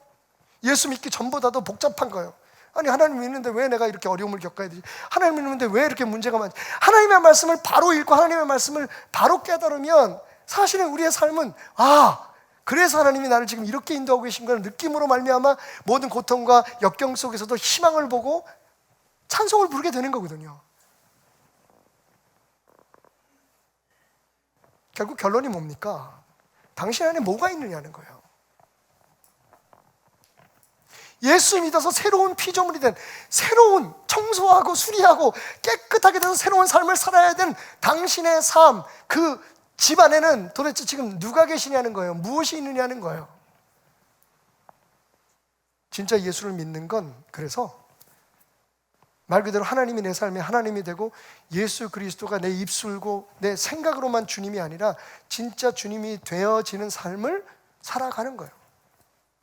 S1: 예수 믿기 전보다도 복잡한 거예요. 아니, 하나님 믿는데 왜 내가 이렇게 어려움을 겪어야 되지? 하나님 믿는데 왜 이렇게 문제가 많지? 하나님의 말씀을 바로 읽고 하나님의 말씀을 바로 깨달으면 사실은 우리의 삶은 그래서 하나님이 나를 지금 이렇게 인도하고 계신 걸 느낌으로 말미암아 모든 고통과 역경 속에서도 희망을 보고 찬송을 부르게 되는 거거든요. 결국 결론이 뭡니까? 당신 안에 뭐가 있느냐는 거예요. 예수 믿어서 새로운 피조물이 된, 새로운 청소하고 수리하고 깨끗하게 돼서 새로운 삶을 살아야 된 당신의 삶, 그 집 안에는 도대체 지금 누가 계시냐는 거예요. 무엇이 있느냐는 거예요. 진짜 예수를 믿는 건 그래서 말 그대로 하나님이 내 삶에 하나님이 되고 예수 그리스도가 내 입술고 내 생각으로만 주님이 아니라 진짜 주님이 되어지는 삶을 살아가는 거예요.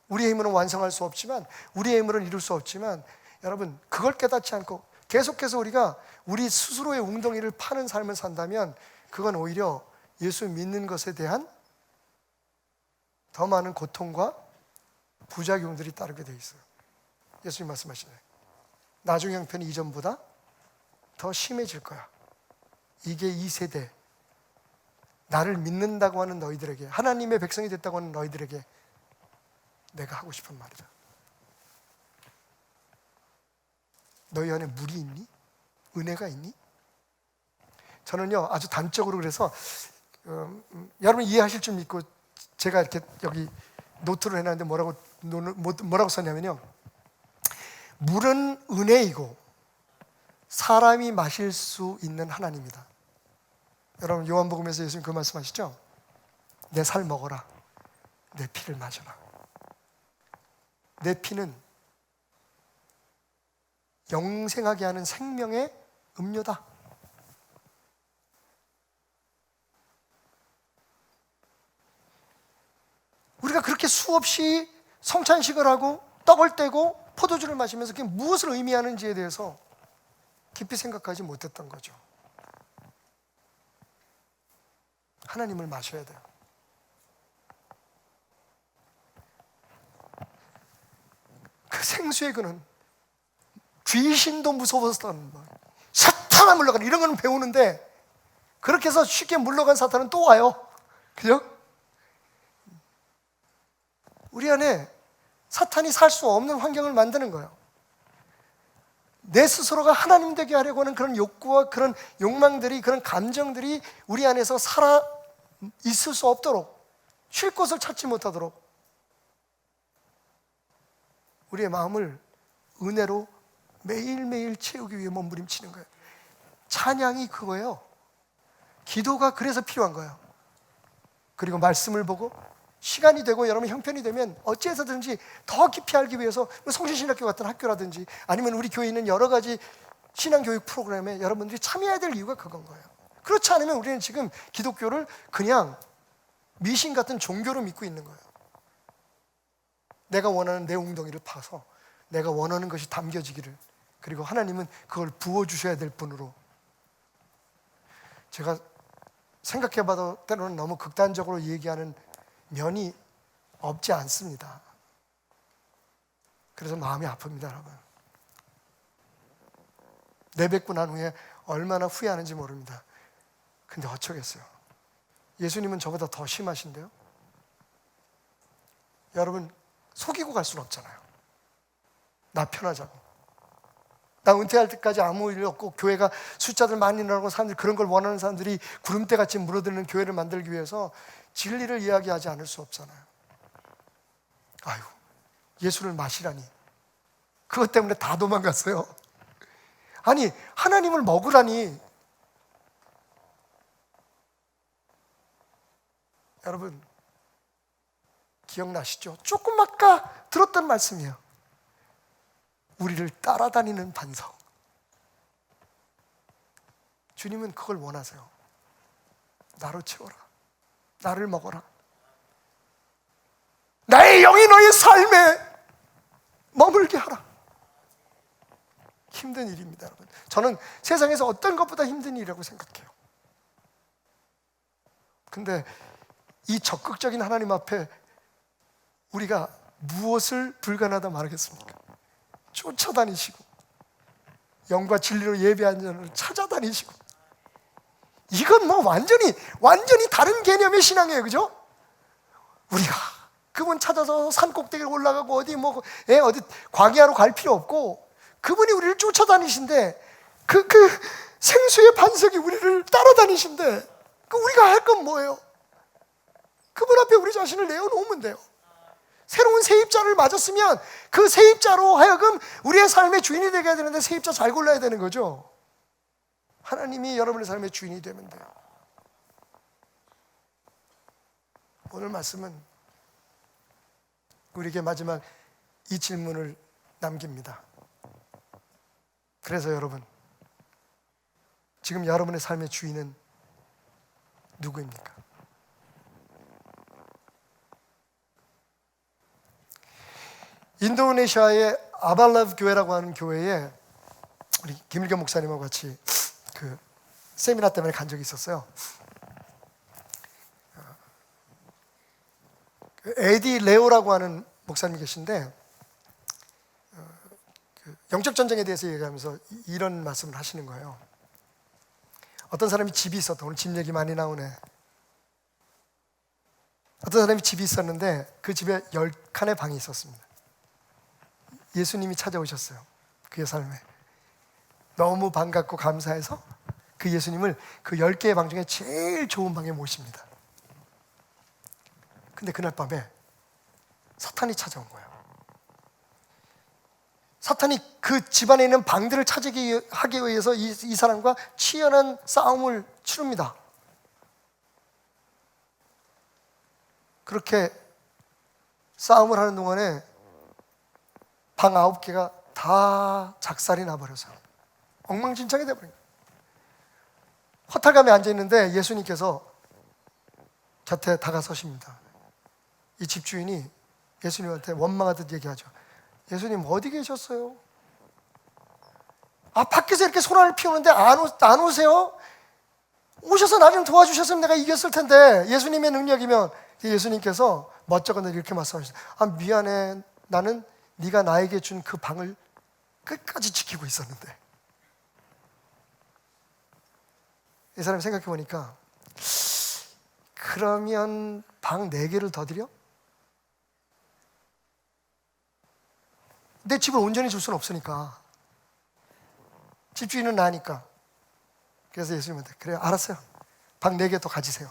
S1: 우리의 힘으로는 완성할 수 없지만, 우리의 힘으로는 이룰 수 없지만, 여러분 그걸 깨닫지 않고 계속해서 우리가 우리 스스로의 웅덩이를 파는 삶을 산다면 그건 오히려 예수 믿는 것에 대한 더 많은 고통과 부작용들이 따르게 돼 있어요. 예수님 말씀하시네요. 나중 형편이 이전보다 더 심해질 거야. 이게 이 세대, 나를 믿는다고 하는 너희들에게, 하나님의 백성이 됐다고 하는 너희들에게 내가 하고 싶은 말이다. 너희 안에 물이 있니? 은혜가 있니? 저는요 아주 단적으로 그래서 여러분 이해하실 줄 믿고 제가 이렇게 여기 노트를 해놨는데 뭐라고 썼냐면요, 물은 은혜이고 사람이 마실 수 있는 하나님이다. 여러분 요한복음에서 예수님 그 말씀하시죠? 내 살 먹어라, 내 피를 마셔라. 내 피는 영생하게 하는 생명의 음료다. 우리가 그렇게 수없이 성찬식을 하고 떡을 떼고 포도주를 마시면서 그게 무엇을 의미하는지에 대해서 깊이 생각하지 못했던 거죠. 하나님을 마셔야 돼요. 그 생수의 그는 귀신도 무서웠던 사탄아 물러가는 이런 거는 배우는데, 그렇게 해서 쉽게 물러간 사탄은 또 와요. 그죠? 우리 안에 사탄이 살 수 없는 환경을 만드는 거예요. 내 스스로가 하나님 되게 하려고 하는 그런 욕구와 그런 욕망들이, 그런 감정들이 우리 안에서 살아 있을 수 없도록, 쉴 곳을 찾지 못하도록 우리의 마음을 은혜로 매일매일 채우기 위해 몸부림치는 거예요. 찬양이 그거예요. 기도가 그래서 필요한 거예요. 그리고 말씀을 보고 시간이 되고 여러분 형편이 되면 어찌해서든지 더 깊이 알기 위해서 성신신학교 같은 학교라든지 아니면 우리 교회에 있는 여러 가지 신앙교육 프로그램에 여러분들이 참여해야 될 이유가 그건 거예요. 그렇지 않으면 우리는 지금 기독교를 그냥 미신 같은 종교로 믿고 있는 거예요. 내가 원하는 내 웅덩이를 파서 내가 원하는 것이 담겨지기를, 그리고 하나님은 그걸 부어주셔야 될 분으로. 제가 생각해봐도 때로는 너무 극단적으로 얘기하는 면이 없지 않습니다. 그래서 마음이 아픕니다, 여러분. 내뱉고 난 후에 얼마나 후회하는지 모릅니다. 근데 어쩌겠어요. 예수님은 저보다 더 심하신데요. 여러분 속이고 갈 수는 없잖아요. 나 편하자고, 나 은퇴할 때까지 아무 일 없고 교회가 숫자들 많이 늘어나고 사람들이 그런 걸 원하는 사람들이 구름대같이 물어드는 교회를 만들기 위해서 진리를 이야기하지 않을 수 없잖아요. 아유, 예수를 마시라니 그것 때문에 다 도망갔어요. 아니, 하나님을 먹으라니. 여러분 기억나시죠? 조금 아까 들었던 말씀이에요. 우리를 따라다니는 반석. 주님은 그걸 원하세요. 나로 채워라, 나를 먹어라. 나의 영이 너의 삶에 머물게 하라. 힘든 일입니다, 여러분. 저는 세상에서 어떤 것보다 힘든 일이라고 생각해요. 근데 이 적극적인 하나님 앞에 우리가 무엇을 불가능하다 말하겠습니까? 쫓아다니시고 영과 진리로 예배한 자를 찾아다니시고, 이건 뭐 완전히 다른 개념의 신앙이에요. 그죠? 우리가 그분 찾아서 산 꼭대기를 올라가고 어디 광야로 갈 필요 없고, 그분이 우리를 쫓아다니신데 그 생수의 반석이 우리를 따라다니신데, 우리가 할 건 뭐예요? 그분 앞에 우리 자신을 내어놓으면 돼요. 새로운 세입자를 맞았으면 그 세입자로 하여금 우리의 삶의 주인이 되게 해야 되는데, 세입자 잘 골라야 되는 거죠. 하나님이 여러분의 삶의 주인이 되면 돼요. 오늘 말씀은 우리에게 마지막 이 질문을 남깁니다. 그래서 여러분, 지금 여러분의 삶의 주인은 누구입니까? 인도네시아의 아발라브 교회라고 하는 교회에 우리 김일겸 목사님하고 같이 그 세미나 때문에 간 적이 있었어요. 에디 레오라고 하는 목사님이 계신데, 영적 전쟁에 대해서 얘기하면서 이런 말씀을 하시는 거예요. 어떤 사람이 집이 있었다. 오늘 집 얘기 많이 나오네. 어떤 사람이 집이 있었는데 그 집에 10칸의 방이 있었습니다. 예수님이 찾아오셨어요. 그의 삶에. 너무 반갑고 감사해서 그 예수님을 그 10개의 방 중에 제일 좋은 방에 모십니다. 근데 그날 밤에 사탄이 찾아온 거예요. 사탄이 그 집안에 있는 방들을 차지하기 위해서 이 사람과 치열한 싸움을 치릅니다. 그렇게 싸움을 하는 동안에 방 9개가 다 작살이 나버려서 엉망진창이 돼버린 거예요. 허탈감에 앉아있는데 예수님께서 곁에 다가서십니다. 이 집주인이 예수님한테 원망하듯 얘기하죠. 예수님 어디 계셨어요? 밖에서 이렇게 소란을 피우는데 안 오세요? 오셔서 나 좀 도와주셨으면 내가 이겼을 텐데. 예수님의 능력이면. 예수님께서 멋쩍은 이렇게 말씀하셨어요. 미안해, 나는 네가 나에게 준 그 방을 끝까지 지키고 있었는데. 이 사람이 생각해 보니까, 그러면 방 4개를 더 드려? 내 집을 온전히 줄 수는 없으니까. 집주인은 나니까. 그래서 예수님한테, 그래요, 알았어요, 방 4개 더 가지세요.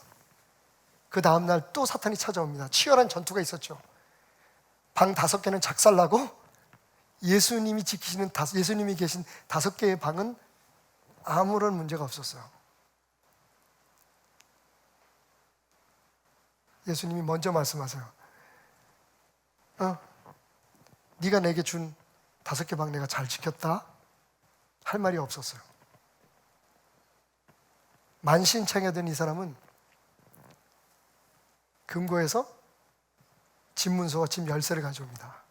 S1: 그 다음날 또 사탄이 찾아옵니다. 치열한 전투가 있었죠. 방 5개는 작살나고 예수님이 계신 5개의 방은 아무런 문제가 없었어요. 예수님이 먼저 말씀하세요. 네가 내게 준 5개 방 내가 잘 지켰다? 할 말이 없었어요. 만신창이된 이 사람은 금고에서 집 문서와 집 열쇠를 가져옵니다.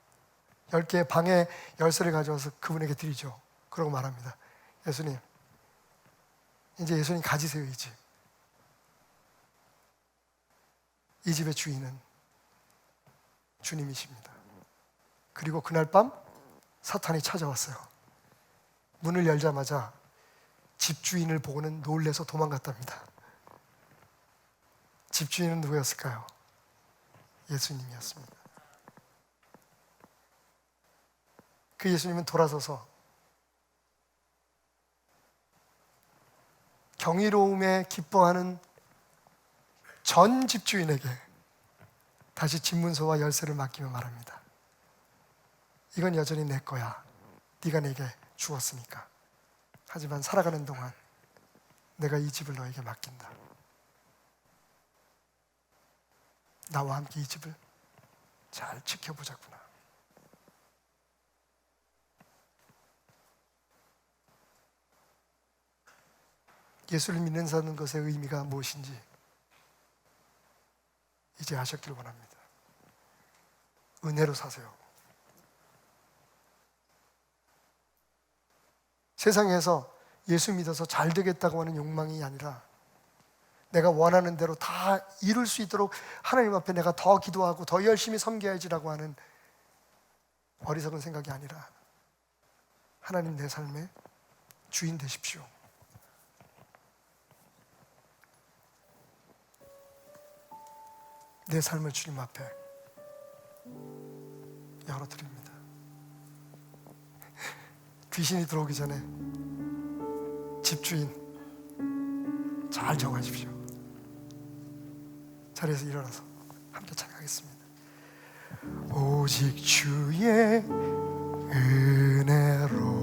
S1: 10개의 방의 열쇠를 가져와서 그분에게 드리죠. 그러고 말합니다. 예수님, 이제 예수님 가지세요. 이 집. 이 집의 주인은 주님이십니다. 그리고 그날 밤 사탄이 찾아왔어요. 문을 열자마자 집주인을 보고는 놀래서 도망갔답니다. 집주인은 누구였을까요? 예수님이었습니다. 그 예수님은 돌아서서 경이로움에 기뻐하는 전 집주인에게 다시 집문서와 열쇠를 맡기며 말합니다. 이건 여전히 내 거야. 네가 내게 주었으니까. 하지만 살아가는 동안 내가 이 집을 너에게 맡긴다. 나와 함께 이 집을 잘 지켜보자꾸나. 예수를 믿는다는 것의 의미가 무엇인지 이제 아셨길 원합니다. 은혜로 사세요. 세상에서 예수 믿어서 잘 되겠다고 하는 욕망이 아니라 내가 원하는 대로 다 이룰 수 있도록 하나님 앞에 내가 더 기도하고 더 열심히 섬겨야지라고 하는 어리석은 생각이 아니라 하나님 내 삶의 주인 되십시오. 내 삶을 주님 앞에 열어드립니다. 귀신이 들어오기 전에 집주인 잘 정하십시오. 자리에서 일어나서 함께 찬양하겠습니다. 오직 주의 은혜로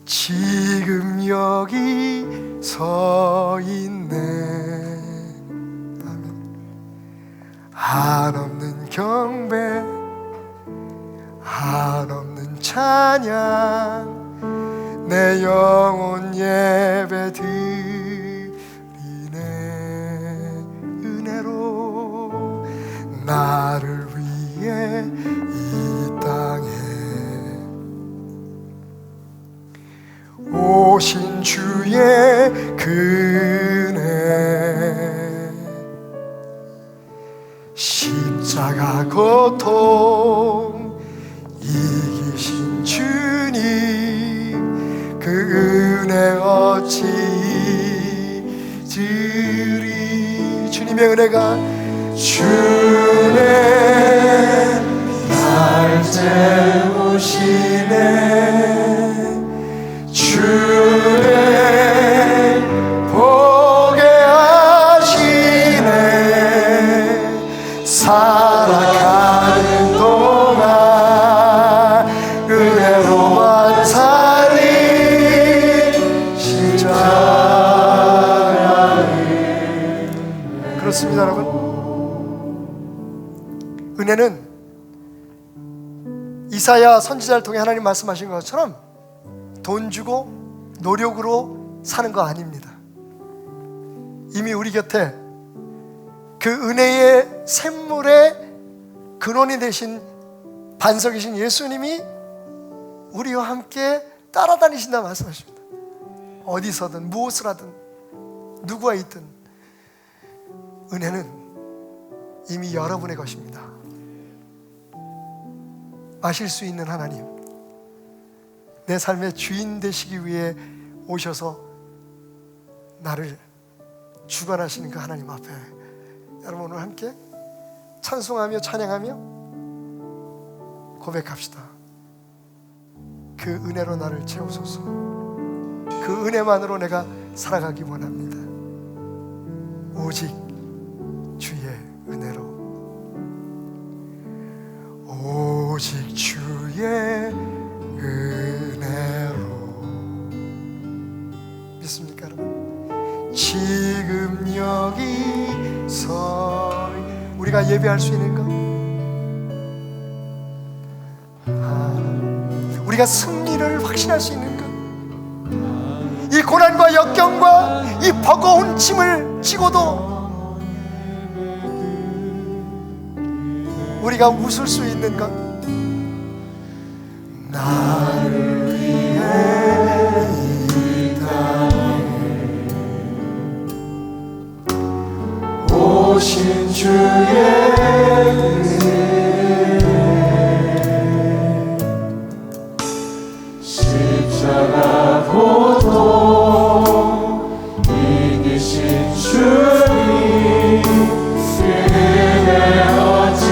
S1: 지금 여기 서 있네. 한없는 경배, 한없는 찬양, 내 영혼 예배 드리네. 은혜로 나를 위해 이 땅에 오신 주의 그네, 십자가 고통 이기신 주님, 그 은혜 어찌 잊으리. 주님의 은혜가 주의 날 채우시네. 주의 보게 하시네. 살아가는 동안 그렇습니다, 여러분. 은혜는 이사야 선지자를 통해 하나님 말씀하신 것처럼 돈 주고 노력으로 사는 거 아닙니다. 이미 우리 곁에 그 은혜의 샘물의 근원이 되신 반석이신 예수님이 우리와 함께 따라다니신다 말씀하십니다. 어디서든 무엇을 하든 누구와 있든 은혜는 이미 여러분의 것입니다. 마실 수 있는 하나님, 내 삶의 주인 되시기 위해 오셔서 나를 주관하시는 그 하나님 앞에 여러분 오늘 함께 찬송하며 찬양하며 고백합시다. 그 은혜로 나를 채우소서. 그 은혜만으로 내가 살아가기 원합니다. 오직 주의 은혜로, 오직 주의 은혜로. 믿습니까 여러분? 지금 여기서 우리가 예배할 수 있는 것, 우리가 승리를 확신할 수 있는 것, 이 고난과 역경과 이 버거운 짐을 지고도 우리가 웃을 수 있는 것, 나를 위해 이 땅에 오신 주의 십자가 고통 이기신 주님, 은혜 어찌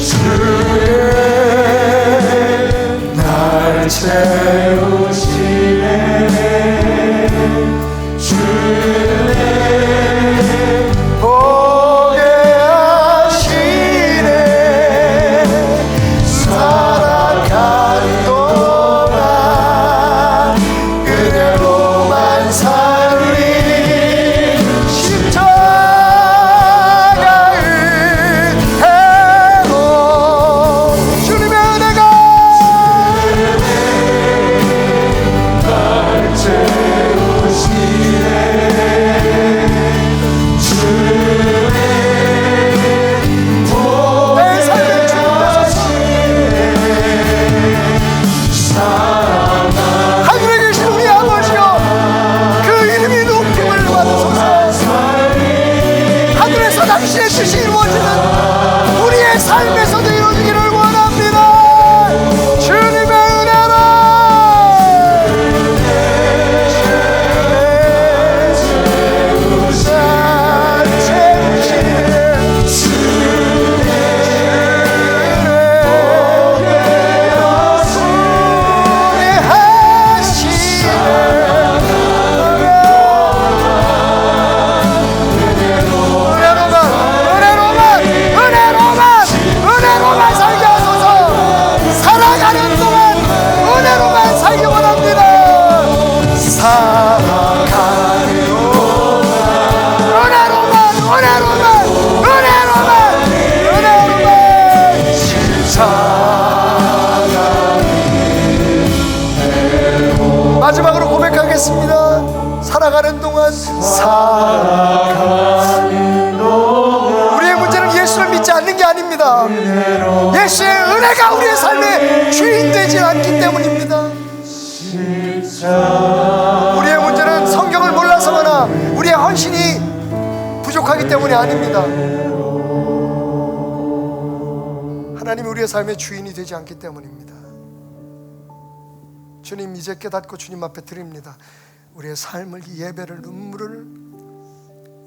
S1: 주의 날 채우시네. 주의 보게 하시네. 살아가는 동안 그대로만 살리. 십자가 은혜로 주님의 은혜가 날 채우시네. 내 삶의 주님께서 하늘에 계신 우리 아버지여, 그 이름이 높임을 받으소서. 하늘에서 당신의 뜻이 이루어지는 우리의 삶에서도 이루어지기를 원합니다. 주님의 은혜로 은혜로만 살게 하소서. 살아가는 동안 은혜로만 살기 원합니다. 살아가는 동안 은혜로만 마지막으로 고백하겠습니다. 살아가는 동안 우리의 문제는 예수를 믿지 않는 게 아닙니다. 예수의 은혜가 우리의 삶의 주인 되지 않기 때문입니다. 우리의 문제는 성경을 몰라서거나 우리의 헌신이 부족하기 때문이 아닙니다. 하나님이 우리의 삶의 주인이 되지 않기 때문입니다. 주님, 이제 깨닫고 주님 앞에 드립니다. 우리의 삶을, 이 예배를, 눈물을,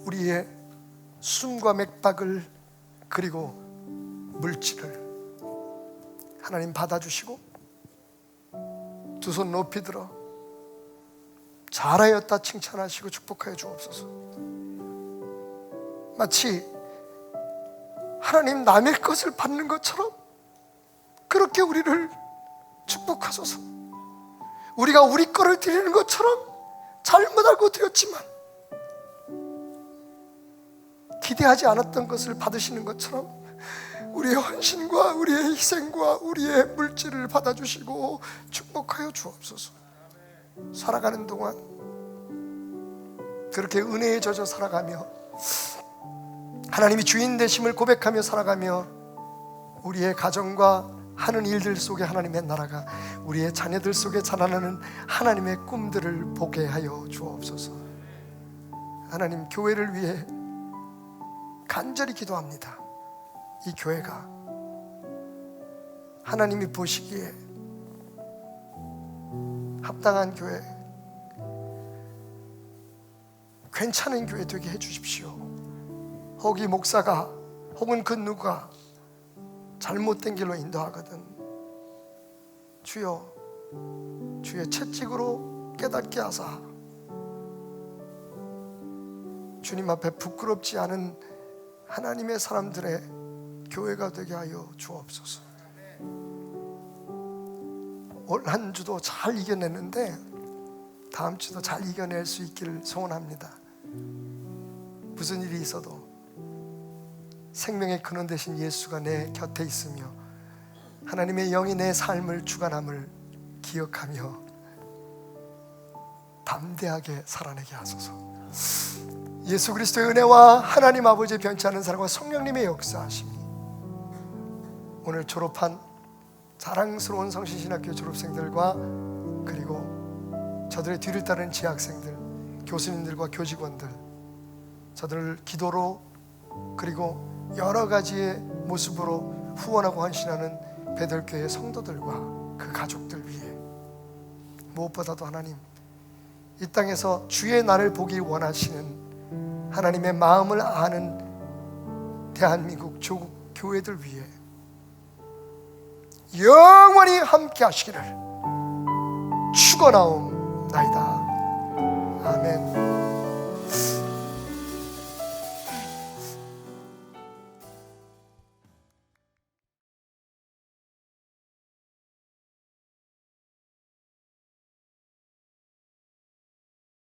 S1: 우리의 숨과 맥박을, 그리고 물질을 하나님 받아주시고 두 손 높이 들어 잘하였다 칭찬하시고 축복하여 주옵소서. 마치 하나님 남의 것을 받는 것처럼 그렇게 우리를 축복하소서. 우리가 우리 거를 드리는 것처럼 잘못 알고 드렸지만 기대하지 않았던 것을 받으시는 것처럼 우리의 헌신과 우리의 희생과 우리의 물질을 받아주시고 축복하여 주옵소서. 살아가는 동안 그렇게 은혜에 젖어 살아가며 하나님이 주인 되심을 고백하며 살아가며 우리의 가정과 하는 일들 속에 하나님의 나라가, 우리의 자녀들 속에 자라나는 하나님의 꿈들을 보게 하여 주옵소서. 하나님, 교회를 위해 간절히 기도합니다. 이 교회가 하나님이 보시기에 합당한 교회, 괜찮은 교회 되게 해주십시오. 혹이 목사가 혹은 그 누가 잘못된 길로 인도하거든 주여, 주의 채찍으로 깨닫게 하사 주님 앞에 부끄럽지 않은 하나님의 사람들의 교회가 되게 하여 주옵소서. 올 한 주도 잘 이겨냈는데 다음 주도 잘 이겨낼 수 있기를 소원합니다. 무슨 일이 있어도 생명의 근원 되신 예수가 내 곁에 있으며 하나님의 영이 내 삶을 주관함을 기억하며 담대하게 살아내게 하소서. 예수 그리스도의 은혜와 하나님 아버지의 변치 않은 사랑과 성령님의 역사하심이 오늘 졸업한 자랑스러운 성신신학교 졸업생들과 그리고 저들의 뒤를 따르는 지학생들, 교수님들과 교직원들, 저들을 기도로 그리고 여러 가지의 모습으로 후원하고 헌신하는 베들교회 성도들과 그 가족들 위해 무엇보다도 하나님, 이 땅에서 주의 나를 보기 원하시는 하나님의 마음을 아는 대한민국 조국 교회들 위해 영원히 함께 하시기를 축원하옵나이다. 아멘.